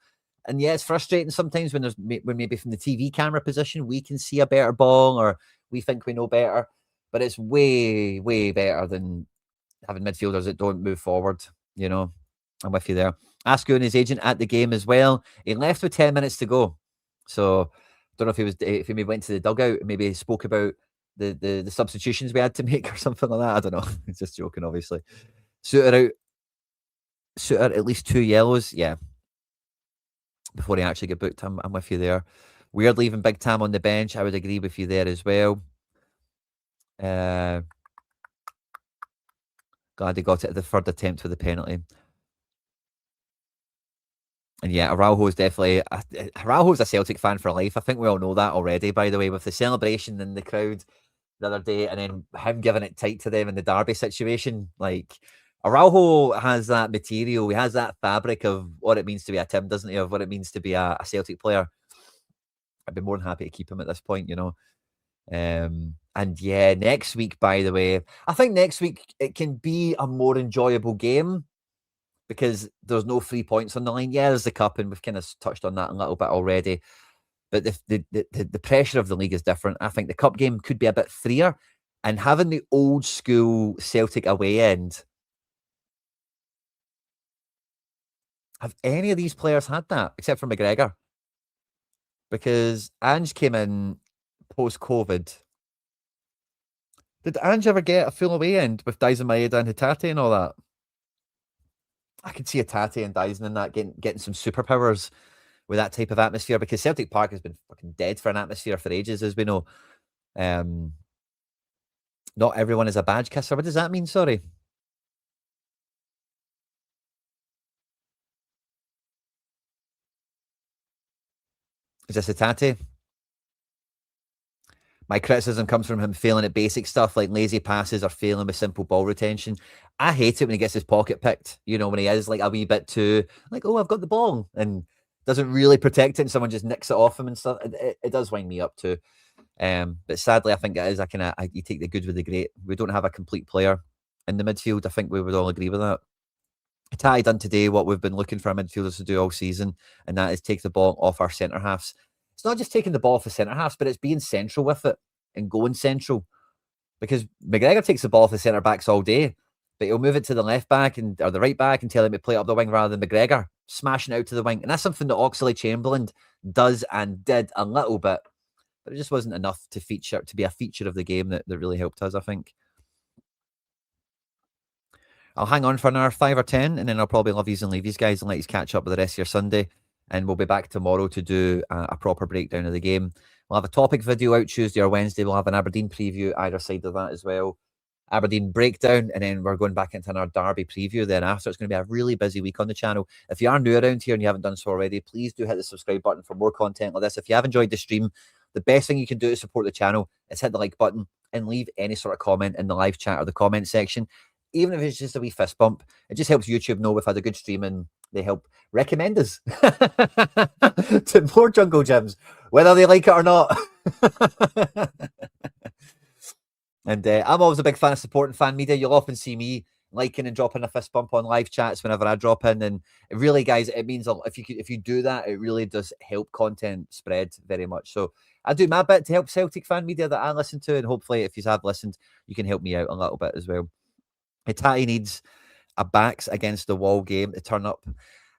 And yeah, it's frustrating sometimes when maybe from the TV camera position we can see a better ball or we think we know better, but it's way, way better than having midfielders that don't move forward. I'm with you there. Askew and his agent at the game as well. He left with 10 minutes to go. So don't know if he maybe went to the dugout and maybe spoke about the substitutions we had to make or something like that. I don't know. He's just joking, obviously. Suter at least 2 yellows. Yeah. Before he actually get booked. I'm with you there. Weird leaving Big Tam on the bench. I would agree with you there as well. Glad he got it at the third attempt for the penalty. And yeah, Araujo's definitely Araujo's a Celtic fan for life. I think we all know that already, by the way, with the celebration in the crowd the other day and then him giving it tight to them in the Derby situation. Like, Araujo has that material. He has that fabric of what it means to be a Tim, doesn't he? Of what it means to be a Celtic player. I'd be more than happy to keep him at this point, And yeah, next week, by the way, I think next week it can be a more enjoyable game because there's no 3 points on the line. Yeah, there's the cup, and we've kind of touched on that a little bit already. But the pressure of the league is different. I think the cup game could be a bit freer, and having the old school Celtic away end. Have any of these players had that except for McGregor? Because Ange came in post-COVID. Did Ange ever get a full away end with Dyson Maeda and Hatate and all that? I could see Hatate and Dyson in that getting some superpowers with that type of atmosphere, because Celtic Park has been fucking dead for an atmosphere for ages, as we know. Not everyone is a badge kisser. What does that mean? Sorry. Is this Hatate? My criticism comes from him failing at basic stuff like lazy passes or failing with simple ball retention. I hate it when he gets his pocket picked, when he is like a wee bit too like, oh, I've got the ball, and doesn't really protect it and someone just nicks it off him and stuff. It does wind me up too. But sadly, I think it is you take the good with the great. We don't have a complete player in the midfield. I think we would all agree with that. Hatate done today what we've been looking for our midfielders to do all season, and that is take the ball off our centre halves. It's not just taking the ball off the centre halves, but it's being central with it and going central. Because McGregor takes the ball off the centre backs all day, but he'll move it to the left back or the right back and tell him to play up the wing rather than McGregor smashing it out to the wing. And that's something that Oxlade-Chamberlain does and did a little bit, but it just wasn't enough to be a feature of the game that really helped us, I think. I'll hang on for another 5 or 10, and then I'll probably love yous and leave yous guys and let yous catch up with the rest of your Sunday. And we'll be back tomorrow to do a proper breakdown of the game. We'll have a topic video out Tuesday or Wednesday. We'll have an Aberdeen preview either side of that as well. Aberdeen breakdown, and then we're going back into our Derby preview then after. It's going to be a really busy week on the channel. If you are new around here and you haven't done so already, please do hit the subscribe button for more content like this. If you have enjoyed the stream, the best thing you can do to support the channel is hit the like button and leave any sort of comment in the live chat or the comment section. Even if it's just a wee fist bump, it just helps YouTube know we've had a good stream and they help recommend us to more jungle gyms, whether they like it or not. And I'm always a big fan of supporting fan media. You'll often see me liking and dropping a fist bump on live chats whenever I drop in. And it really, guys, it means a lot. If you do that, it really does help content spread very much. So I do my bit to help Celtic fan media that I listen to, and hopefully, if you have listened, you can help me out a little bit as well. Hatate needs a backs against the wall game to turn up.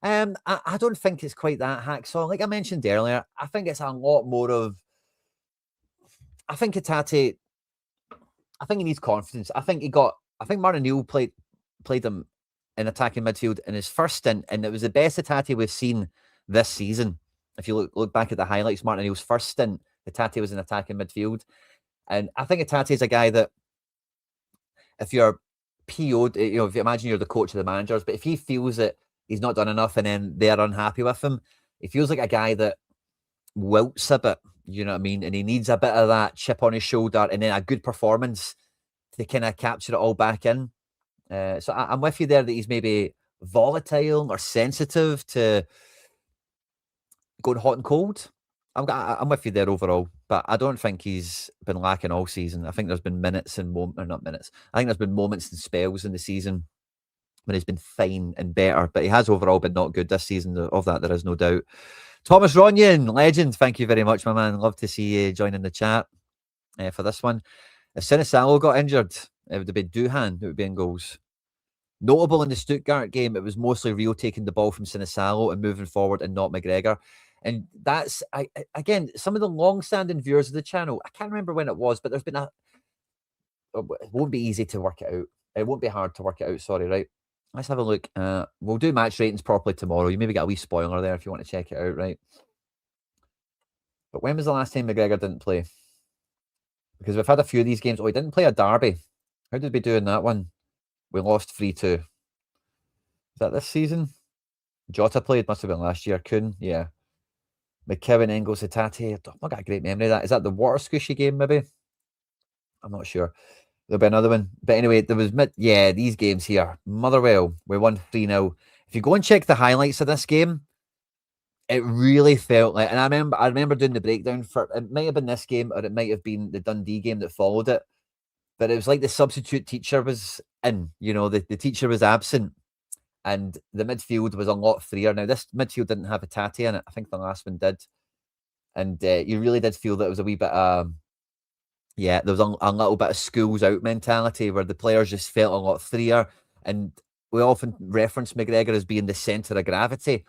I don't think it's quite that hacksaw. Like I mentioned earlier, I think it's a lot more of. I think Hatate. I think he needs confidence. I think Martin Neal played him in attacking midfield in his first stint, and it was the best Hatate we've seen this season. If you look back at the highlights, Martin Neal's first stint, Hatate was in attacking midfield. And I think Hatate is a guy that if you're PO'd, if you imagine you're the coach of the managers, but if he feels that he's not done enough and then they're unhappy with him, he feels like a guy that wilts a bit, you know what I mean? And he needs a bit of that chip on his shoulder and then a good performance to kind of capture it all back in. So I'm with you there that he's maybe volatile or sensitive to going hot and cold. I'm with you there overall, but I don't think he's been lacking all season. I think there's been minutes and not minutes. I think there's been moments and spells in the season when he's been fine and better, but he has overall been not good this season. Of that, there is no doubt. Thomas Ronyan, legend. Thank you very much, my man. Love to see you joining the chat for this one. If Sinisalo got injured, it would have been Duhan who would be in goals. Notable in the Stuttgart game, it was mostly Rio taking the ball from Sinisalo and moving forward and not McGregor. And that's, again, some of the long-standing viewers of the channel, I can't remember when it was, but there's been it won't be easy to work it out. It won't be hard to work it out, sorry, right? Let's have a look. We'll do match ratings properly tomorrow. You maybe get a wee spoiler there if you want to check it out, right? But when was the last time McGregor didn't play? Because we've had a few of these games. Oh, he didn't play a derby. How did we do in that one? We lost 3-2. Is that this season? Jota played, must have been last year. Kuhn, yeah. McKeown, Engels, Hatate. I've not got a great memory of that. Is that the water squishy game, maybe? I'm not sure. There'll be another one. But anyway, there was these games here. Motherwell, we won 3-0. If you go and check the highlights of this game, it really felt like, and I remember doing the breakdown for, it might have been this game or it might have been the Dundee game that followed it. But it was like the substitute teacher was in, the teacher was absent and the midfield was a lot freer. Now, this midfield didn't have Hatate in it. I think the last one did. And you really did feel that it was a wee bit, there was a little bit of schools out mentality where the players just felt a lot freer. And we often reference McGregor as being the centre of gravity.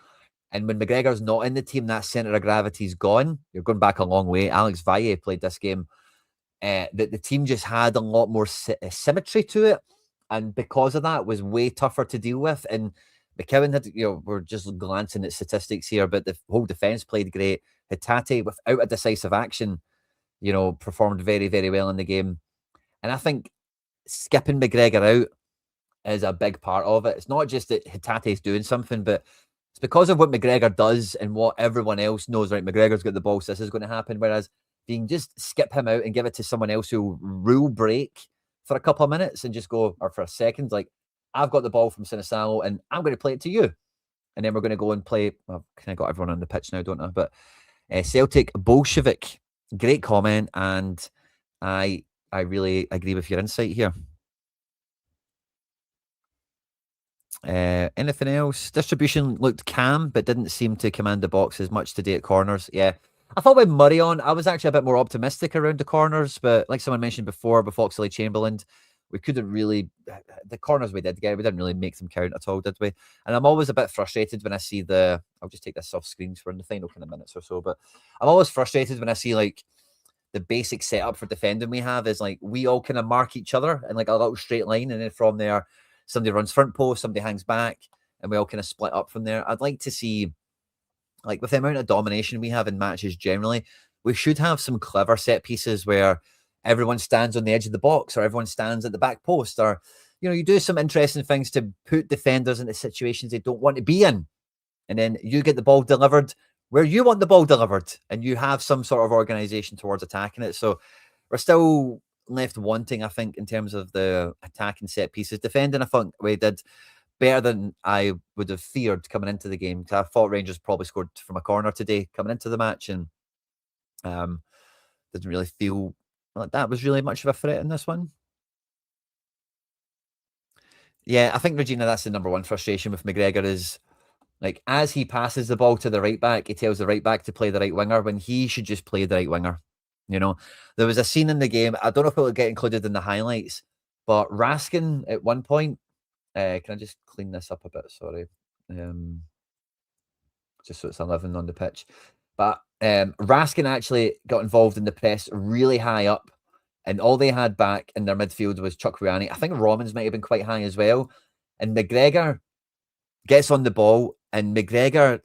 And when McGregor's not in the team, that centre of gravity's gone. You're going back a long way. Alex Valle played this game. The team just had a lot more symmetry to it. And because of that, it was way tougher to deal with. And McKeown had, we're just glancing at statistics here, but the whole defence played great. Hatate, without a decisive action, performed very, very well in the game. And I think skipping McGregor out is a big part of it. It's not just that Hatate's doing something, but it's because of what McGregor does and what everyone else knows, right? McGregor's got the ball, so this is going to happen. Whereas you can just skip him out and give it to someone else who rule break for a couple of minutes and just go, or for a second, like, I've got the ball from Sinisalo and I'm going to play it to you. And then we're going to go and play. Well, kind of got everyone on the pitch now, don't I? But Celtic Bolshevik, great comment. And I really agree with your insight here. Anything else? Distribution looked calm, but didn't seem to command the box as much today at corners. Yeah. I thought with Murray on, I was actually a bit more optimistic around the corners, but like someone mentioned before, with Oxlade-Chamberlain, we couldn't really, the corners we did get, we didn't really make them count at all, did we? And I'm always a bit frustrated when I see I'll just take this off screens for in the final kind of minutes or so, but I'm always frustrated when I see like the basic setup for defending we have is like, we all kind of mark each other in like a little straight line. And then from there, somebody runs front post, somebody hangs back, and we all kind of split up from there. I'd like to see, like with the amount of domination we have in matches generally, we should have some clever set pieces where everyone stands on the edge of the box or everyone stands at the back post, or, you do some interesting things to put defenders into situations they don't want to be in. And then you get the ball delivered where you want the ball delivered and you have some sort of organization towards attacking it. So we're still left wanting, I think, in terms of the attacking set pieces. Defending, I thought we did better than I would have feared coming into the game. I thought Rangers probably scored from a corner today coming into the match, and didn't really feel like that was really much of a threat in this one. Yeah, I think, Regina, that's the number one frustration with McGregor is, like, as he passes the ball to the right back, he tells the right back to play the right winger when he should just play the right winger. You know, there was a scene in the game, I don't know if it will get included in the highlights, but Raskin at one point, can I just clean this up a bit? Sorry. Just so it's 11 on the pitch. But Raskin actually got involved in the press really high up, and all they had back in their midfield was Chuck Riani. I think Romans might have been quite high as well. And McGregor gets on the ball, and McGregor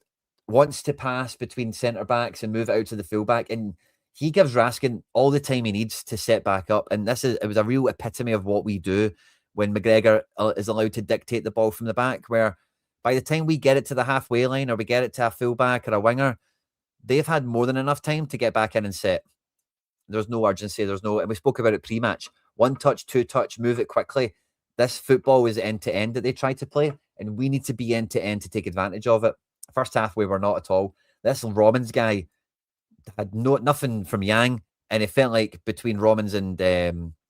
wants to pass between centre backs and move it out to the fullback, and he gives Raskin all the time he needs to set back up. And it was a real epitome of what we do when McGregor is allowed to dictate the ball from the back, where by the time we get it to the halfway line or we get it to a fullback or a winger, they've had more than enough time to get back in and set. There's no urgency. And we spoke about it pre-match. 1 touch, 2 touch, move it quickly. This football is end to end that they try to play, and we need to be end to end to take advantage of it. First half, we were not at all. This Romans guy had nothing from Yang, and it felt like between Romans and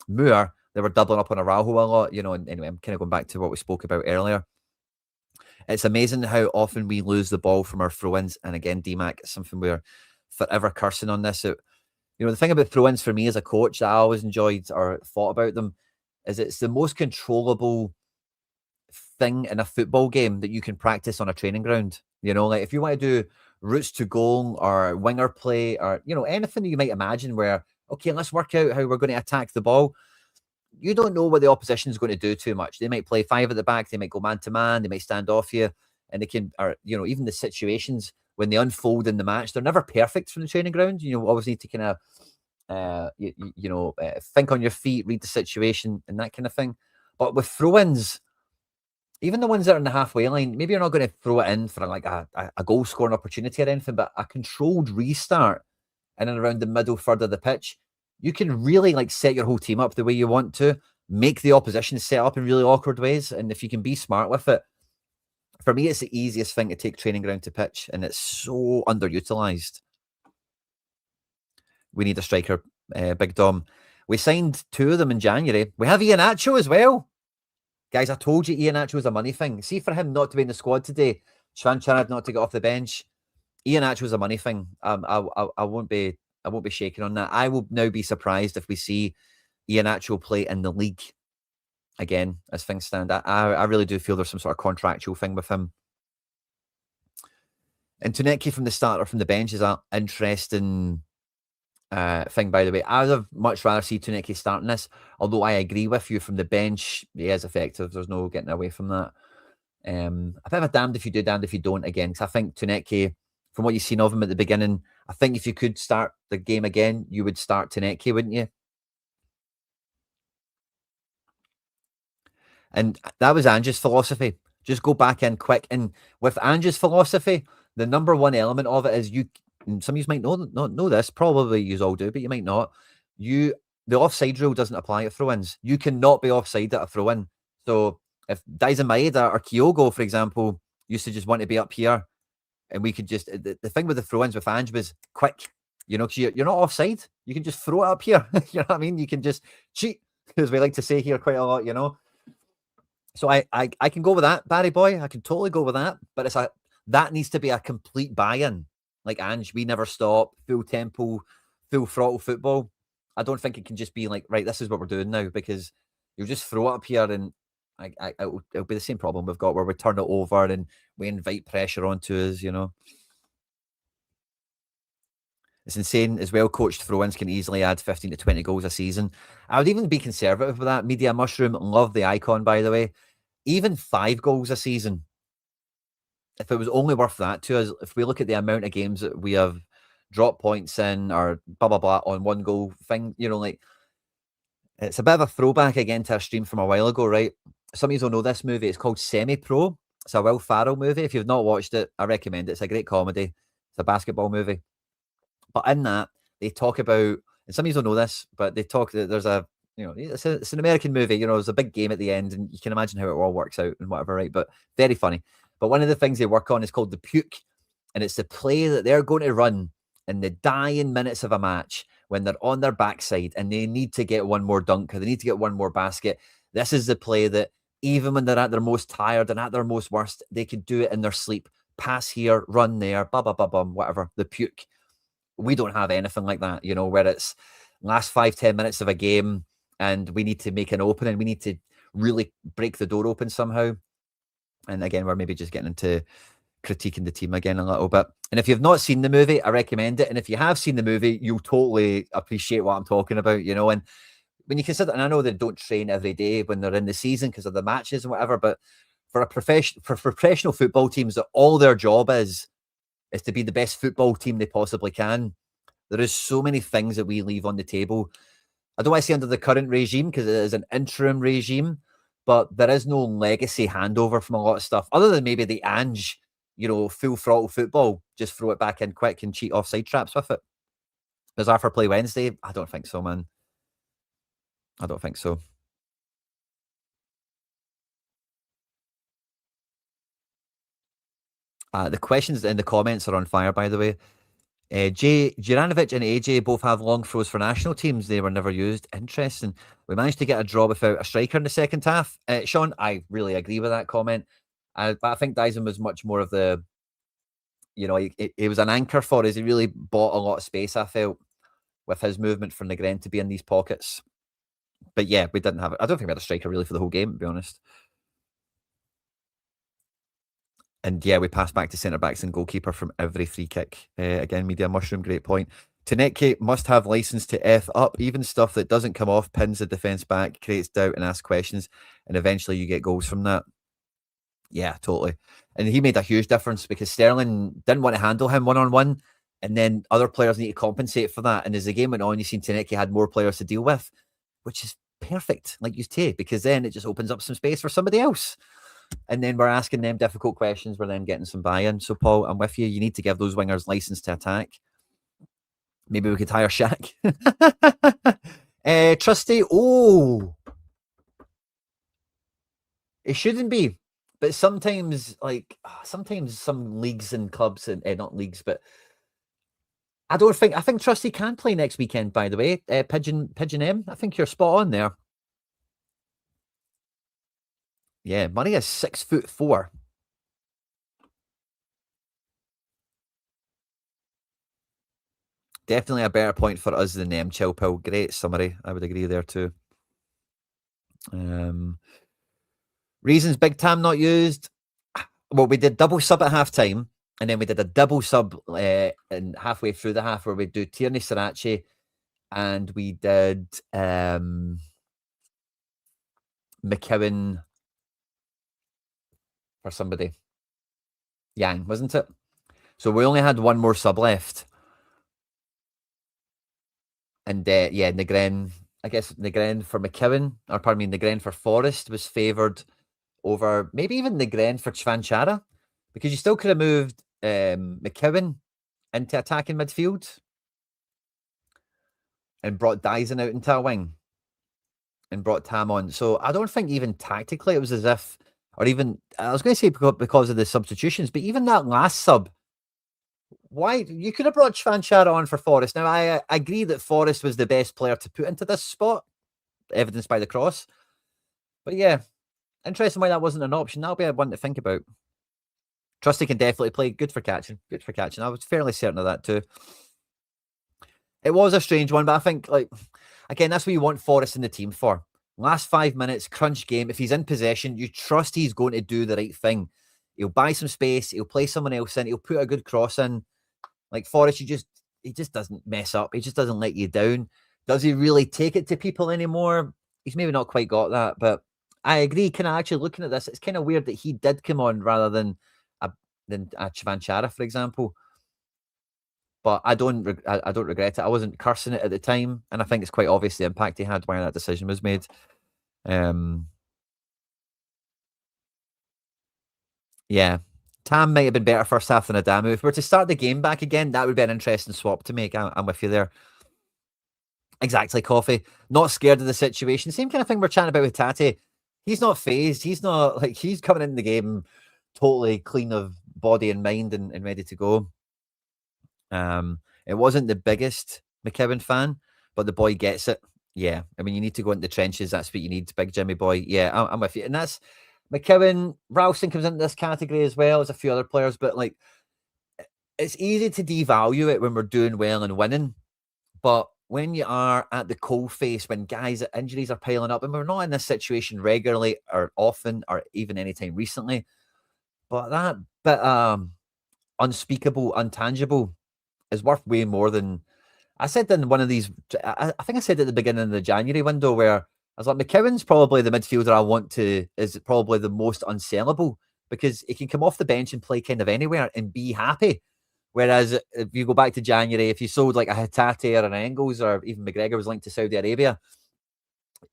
Moore, they were doubling up on Araujo a lot. You know, and anyway, I'm kind of going back to what we spoke about earlier. It's amazing how often we lose the ball from our throw-ins. And again, DMAC is something we're forever cursing on this. You know, the thing about throw-ins for me as a coach that I always enjoyed or thought about them is it's the most controllable thing in a football game that you can practice on a training ground. You know, like if you want to do routes to goal or winger play or, you know, anything you might imagine where, okay, let's work out how we're going to attack the ball. You don't know what the opposition is going to do too much. They might play 5 at the back. They might go man to man. They might stand off you, and they can, or, you know, even the situations when they unfold in the match, they're never perfect from the training ground. You know, always need to kind of, think on your feet, read the situation, and that kind of thing. But with throw-ins, even the ones that are in the halfway line, maybe you're not going to throw it in for like a goal scoring opportunity or anything, but a controlled restart in and around the middle third of the pitch, you can really like set your whole team up the way you want to, make the opposition set up in really awkward ways. And if you can be smart with it, for me, it's the easiest thing to take training ground to pitch, and it's so underutilized. We need a striker, Big Dom. We signed 2 of them in January. We have Iheanacho as well. Guys, I told you Iheanacho is a money thing. See, for him not to be in the squad today, Shvancharad not to get off the bench, Iheanacho is a money thing. I won't be shaking on that. I will now be surprised if we see Iheanacho play in the league again as things stand. I really do feel there's some sort of contractual thing with him. And Tuneki from the start or from the bench is an interesting thing, by the way. I would have much rather see Tuneki starting this, although I agree with you from the bench, he is effective. There's no getting away from that. A bit of a damned if you do, damned if you don't again, because I think Tuneki, from what you've seen of him at the beginning, I think if you could start the game again, you would start Tuneki, wouldn't you? And that was Ange's philosophy. Just go back in quick. And with Ange's philosophy, the number one element of it is some of you might not know this, probably you all do, but you might not. The offside rule doesn't apply at throw-ins. You cannot be offside at a throw-in. So if Daisen Maeda or Kyogo, for example, used to just want to be up here, and we could just, the thing with the throw-ins with Ange was quick, you know, because you're not offside. You can just throw it up here. You know what I mean? You can just cheat, as we like to say here quite a lot, you know. So I can go with that, Barry boy. I can totally go with that. But that needs to be a complete buy-in. Like Ange, we never stop, full tempo, full throttle football. I don't think it can just be like, right, this is what we're doing now, because you'll just throw it up here and it'll be the same problem we've got where we turn it over and we invite pressure onto us, you know. It's insane. As well coached throw-ins can easily add 15 to 20 goals a season. I would even be conservative with that. Media Mushroom, love the icon, by the way. Even 5 goals a season, if it was only worth that to us, if we look at the amount of games that we have dropped points in or blah, blah, blah on 1 goal thing, you know, like, it's a bit of a throwback again to a stream from a while ago, right? Some of you don't know this movie. It's called Semi-Pro. It's a Will Ferrell movie. If you've not watched it, I recommend it. It's a great comedy. It's a basketball movie. But in that, they talk about, and some of you don't know this, but they talk that there's a, you know, it's an American movie, you know, there's a big game at the end, and you can imagine how it all works out and whatever, right? But very funny. But one of the things they work on is called the puke, and it's the play that they're going to run in the dying minutes of a match when they're on their backside and they need to get one more dunk or they need to get one more basket. This is the play that even when they're at their most tired and at their most worst, they could do it in their sleep. Pass here, run there, whatever, the puke. We don't have anything like that, you know, where it's last 5-10 minutes of a game and we need to make an opening. We need to really break the door open somehow. And again, we're maybe just getting into critiquing the team again a little bit. And if you've not seen the movie, I recommend it. And if you have seen the movie, you'll totally appreciate what I'm talking about, you know. And when you consider, and I know they don't train every day when they're in the season because of the matches and whatever, but for professional football teams that all their job is to be the best football team they possibly can, there is so many things that we leave on the table. I don't want to say under the current regime because it is an interim regime, but there is no legacy handover from a lot of stuff other than maybe the Ange, you know, full throttle football, just throw it back in quick and cheat offside traps with it. Does Arthur play Wednesday? I don't think so, man. I don't think so. The questions in the comments are on fire, by the way. Juranovic and AJ both have long throws for national teams. They were never used. Interesting. We managed to get a draw without a striker in the second half. Sean, I really agree with that comment. But I think Dyson was much more of the, you know, he was an anchor for us. He really bought a lot of space, I felt, with his movement for Nygren to be in these pockets. But yeah, we didn't have it. I don't think we had a striker really for the whole game, to be honest. And yeah, we passed back to centre backs and goalkeeper from every free kick. Again, Media Mushroom, great point. Taneke must have license to F up. Even stuff that doesn't come off pins the defence back, creates doubt and asks questions. And eventually you get goals from that. Yeah, totally. And he made a huge difference because Sterling didn't want to handle him one-on-one. And then other players need to compensate for that. And as the game went on, you seen Taneke had more players to deal with, which is perfect, like you say, because then it just opens up some space for somebody else. And then we're asking them difficult questions. We're then getting some buy-in. So, Paul, I'm with you. You need to give those wingers license to attack. Maybe we could hire Shaq. Trusty. Oh, it shouldn't be. But sometimes, sometimes some leagues and clubs, and not leagues, but I think Trusty can play next weekend, by the way. Pigeon M, I think you're spot on there. Yeah, Murray is 6'4". Definitely a better point for us than Chilpil. Great summary. I would agree there too. Reasons Big Tam not used. Well, we did double sub at halftime, and then we did a double sub and halfway through the half where we do Tierney Sriracha, and we did McKeown for somebody. Yang, wasn't it? So we only had one more sub left. And yeah, Nygren, I guess Nygren for McKeown, or pardon me, Nygren for Forrest was favoured over maybe even Nygren for Chvanchara, because you still could have moved McKeown into attacking midfield and brought Dyson out into a wing and brought Tam on. So I don't think even tactically it was as if, or even, I was going to say because of the substitutions, but even that last sub, why you could have brought Chvanchara on for Forrest. Now, I agree that Forrest was the best player to put into this spot, evidenced by the cross. But yeah, interesting why that wasn't an option. That'll be one to think about. Trusty can definitely play. Good for catching. Good for catching. I was fairly certain of that too. It was a strange one, but I think, like, again, that's what you want Forrest in the team for. Last 5 minutes, crunch game. If he's in possession, you trust he's going to do the right thing. He'll buy some space. He'll play someone else in. He'll put a good cross in. Like Forrest, he just doesn't mess up. He just doesn't let you down. Does he really take it to people anymore? He's maybe not quite got that, but I agree. Kind of actually looking at this, it's kind of weird that he did come on rather than a Chvanchara, for example. But I don't regret it. I wasn't cursing it at the time, and I think it's quite obvious the impact he had when that decision was made. Yeah, Tam might have been better first half than Adamu. If we were to start the game back again, that would be an interesting swap to make. I'm with you there. Exactly, Coffee. Not scared of the situation. Same kind of thing we're chatting about with Tate. He's not phased. He's not like he's coming in the game totally clean of body and mind and ready to go. It wasn't the biggest McKeown fan, but the boy gets it. Yeah, I mean, you need to go into the trenches. That's what you need, big Jimmy boy. Yeah, I'm with you. And that's McKeown. Ralston comes into this category as well as a few other players, but like, it's easy to devalue it when we're doing well and winning. But when you are at the coalface, when guys' injuries are piling up, and we're not in this situation regularly or often or even anytime recently, but that bit unspeakable, untangible is worth way more than I said in one of these. I think I said at the beginning of the January window where I was like, McKeown's probably the midfielder I want to, is probably the most unsellable because he can come off the bench and play kind of anywhere and be happy. Whereas if you go back to January, if you sold like a Hatate or an Engels or even McGregor was linked to Saudi Arabia,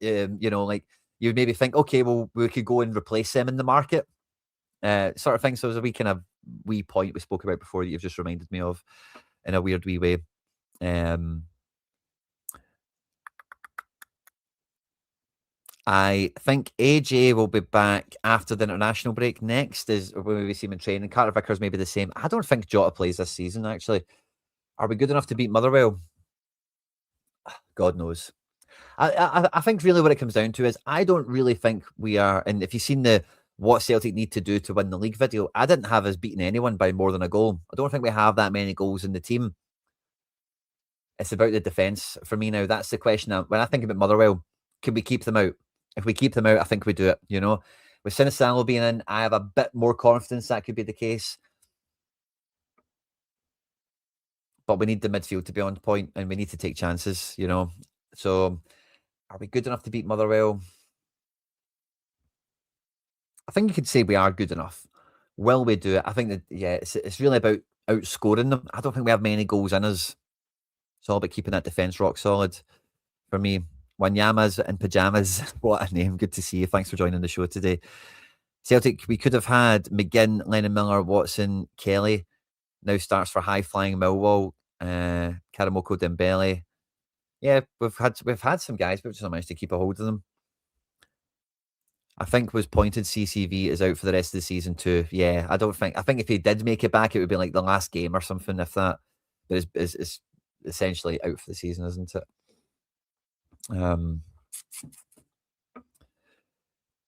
you know, like you would maybe think, okay, well, we could go and replace them in the market, sort of thing. So it was a wee point we spoke about before that you've just reminded me of in a weird wee way. I think AJ will be back after the international break. Next is when we see him in training. Carter Vickers may be the same. I don't think Jota plays this season, actually. Are we good enough to beat Motherwell? God knows. I think really what it comes down to is I don't really think we are. And if you've seen the what Celtic need to do to win the league video, I didn't have us beating anyone by more than a goal. I don't think we have that many goals in the team. It's about the defence for me now. That's the question. When I think about Motherwell, can we keep them out? If we keep them out, I think we do it. You know, with Sinisalo being in, I have a bit more confidence that could be the case. But we need the midfield to be on point, and we need to take chances. You know, so are we good enough to beat Motherwell? I think you could say we are good enough. Will we do it? I think that it's really about outscoring them. I don't think we have many goals in us. It's all about keeping that defence rock solid for me. Wanyamas and pajamas. What a name. Good to see you. Thanks for joining the show today. Celtic, we could have had McGinn, Lennon Miller, Watson, Kelly. Now starts for high flying Millwall, Karamoko Dembele. Yeah, we've had some guys, but we've just not managed to keep a hold of them. I think was pointed CCV is out for the rest of the season too. Yeah, I think if he did make it back, it would be like the last game or something, if that. But it's essentially out for the season, isn't it?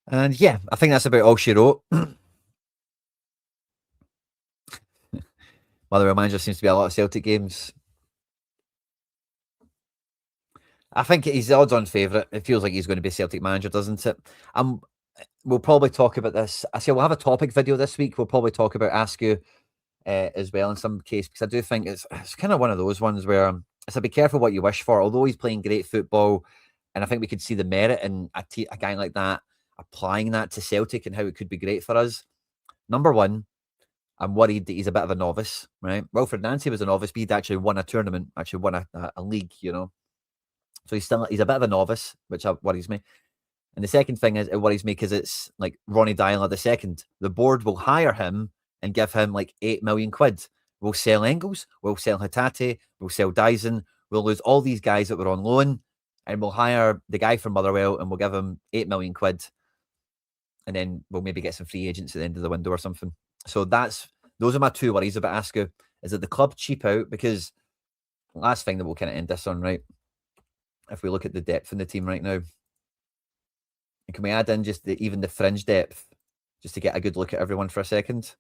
And yeah, I think that's about all she wrote. Motherwell manager seems to be a lot of Celtic games. I think he's the odds-on favourite. It feels like he's going to be Celtic manager, doesn't it? We'll probably talk about this. I say we'll have a topic video this week. We'll probably talk about Askew as well in some case, because I do think it's kind of one of those ones where it's be careful what you wish for. Although he's playing great football, and I think we could see the merit in a guy like that applying that to Celtic and how it could be great for us. Number one, I'm worried that he's a bit of a novice, right? Wilfred Nancy was a novice, but he'd actually won a tournament, actually won a league, you know. So he's a bit of a novice, which worries me. And the second thing is it worries me because it's like Ronnie Dyler the second. The board will hire him and give him like 8 million quid. We'll sell Engels, we'll sell Hatate, we'll sell Dyson, we'll lose all these guys that were on loan, and we'll hire the guy from Motherwell and we'll give him 8 million quid. And then we'll maybe get some free agents at the end of the window or something. So those are my two worries about Askew. Is that the club cheap out? Because last thing that we'll kind of end this on, right? If we look at the depth in the team right now, and can we add in just even the fringe depth, just to get a good look at everyone for a second?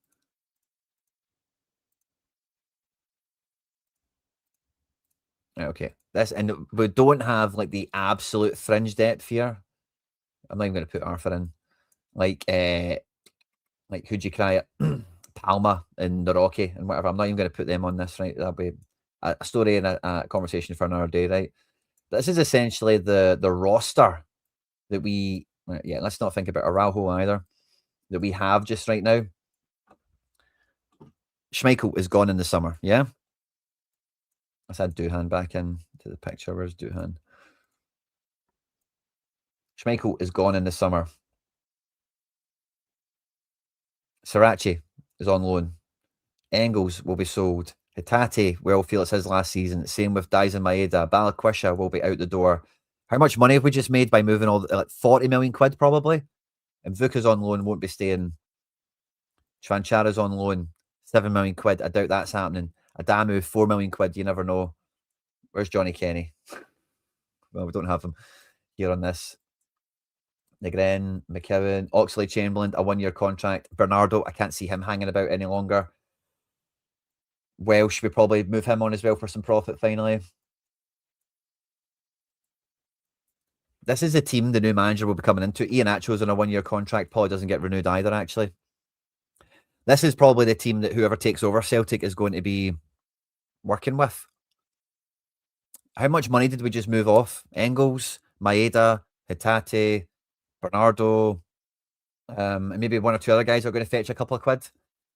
Okay, and we don't have like the absolute fringe depth here. I'm not even going to put Arthur in. Like who'd you cry at? Palma and the Rocky and whatever. I'm not even going to put them on this, right? That'll be a story and a conversation for another day, right? But this is essentially the roster that we, let's not think about Araujo either, that we have just right now. Schmeichel is gone in the summer, yeah? Let's add Duhan back in to the picture. Where's Duhan? Schmeichel is gone in the summer. Sriracha is on loan. Engels will be sold. Hatate, we all feel it's his last season. Same with Dyson Maeda. Balakwisha will be out the door. How much money have we just made by moving all like 40 million quid probably? And Vuka's on loan, won't be staying. Chvanchara's on loan, 7 million quid. I doubt that's happening. Adamu, 4 million quid. You never know. Where's Johnny Kenny? Well, we don't have him here on this. Nygren, McKeown, Oxlade-Chamberlain, a 1-year contract. Bernardo, I can't see him hanging about any longer. Welsh, we probably move him on as well for some profit finally. This is the team the new manager will be coming into. Ian Atcho's on a 1-year contract. Probably doesn't get renewed either, actually. This is probably the team that whoever takes over Celtic is going to be working with. How much money did we just move off? Engels, Maeda, Hitate, Bernardo, and maybe 1 or 2 other guys are going to fetch a couple of quid.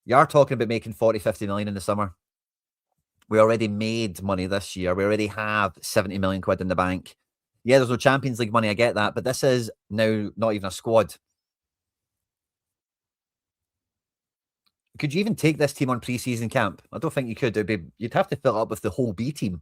You are talking about making 40, 50 million in the summer. We already made money this year. We already have 70 million quid in the bank. Yeah, there's no Champions League money, I get that, but this is now not even a squad. Could you even take this team on pre-season camp? I don't think you could. You'd have to fill it up with the whole B team.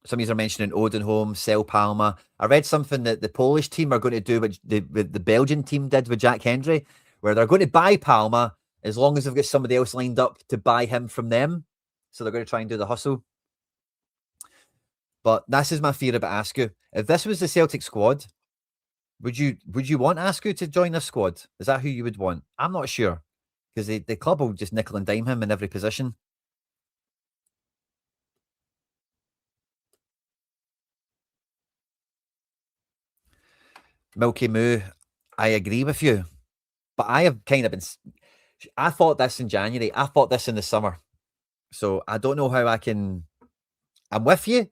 Some of you are mentioning Odenholm, Sel Palma. I read something that the Polish team are going to do what the Belgian team did with Jack Hendry, where they're going to buy Palma as long as they've got somebody else lined up to buy him from them. So they're going to try and do the hustle. But this is my fear about Askew. If this was the Celtic squad, would you want Askew to join this squad? Is that who you would want? I'm not sure. Because the club will just nickel and dime him in every position. Milky Moo, I agree with you. But I have kind of been... I thought this in January. I thought this in the summer. So I don't know how I can... I'm with you.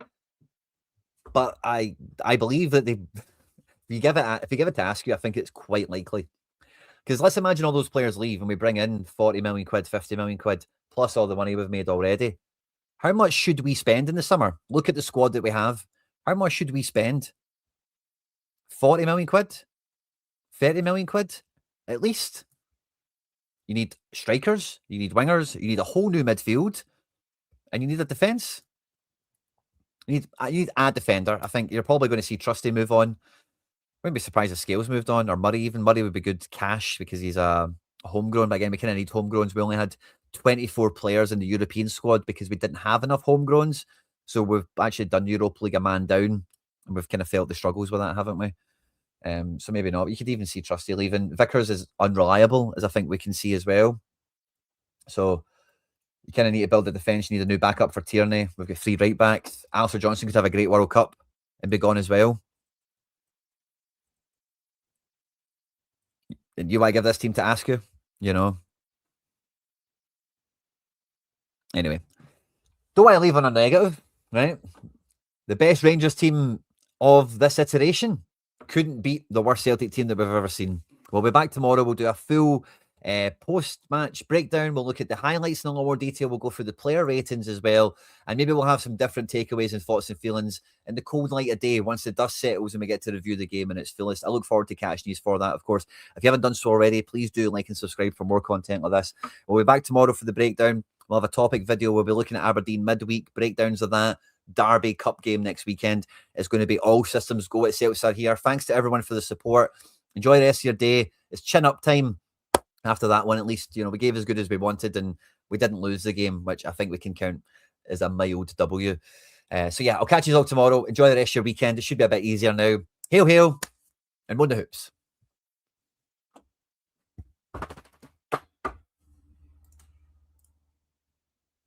But I believe that if you give it to Askew, I think it's quite likely. Because let's imagine all those players leave and we bring in 40 million quid, 50 million quid, plus all the money we've made already. How much should we spend in the summer? Look at the squad that we have. How much should we spend? 40 million quid? 30 million quid? At least. You need strikers, you need wingers, you need a whole new midfield, and you need a defence. You need a defender. I think you're probably going to see Trusty move on. Wouldn't be surprised if Scales moved on, or Murray even. Murray would be good cash because he's a homegrown. But again, we kind of need homegrowns. We only had 24 players in the European squad because we didn't have enough homegrowns. So we've actually done Europa League a man down, and we've kind of felt the struggles with that, haven't we? So maybe not. You could even see Trusty leaving. Vickers is unreliable, as I think we can see as well. So you kind of need to build a defence. You need a new backup for Tierney. We've got 3 right backs. Alistair Johnson could have a great World Cup and be gone as well. And you want to give this team to Askew, you know? Anyway, don't want to leave on a negative, right? The best Rangers team of this iteration couldn't beat the worst Celtic team that we've ever seen. We'll be back tomorrow. We'll do a full post-match breakdown. We'll look at the highlights in a little more detail. We'll go through the player ratings as well. And maybe we'll have some different takeaways and thoughts and feelings in the cold light of day once the dust settles and we get to review the game in its fullest. I look forward to catching you for that, of course. If you haven't done so already, please do like and subscribe for more content like this. We'll be back tomorrow for the breakdown. We'll have a topic video. We'll be looking at Aberdeen midweek, breakdowns of that. Derby Cup game next weekend. It's going to be all systems go at CeltsAreHere. Thanks to everyone for the support. Enjoy the rest of your day. It's chin up time. After that one, at least, you know, we gave as good as we wanted and we didn't lose the game, which I think we can count as a mild W. So yeah, I'll catch you all tomorrow. Enjoy the rest of your weekend. It should be a bit easier now. Hail, hail, and won the hoops.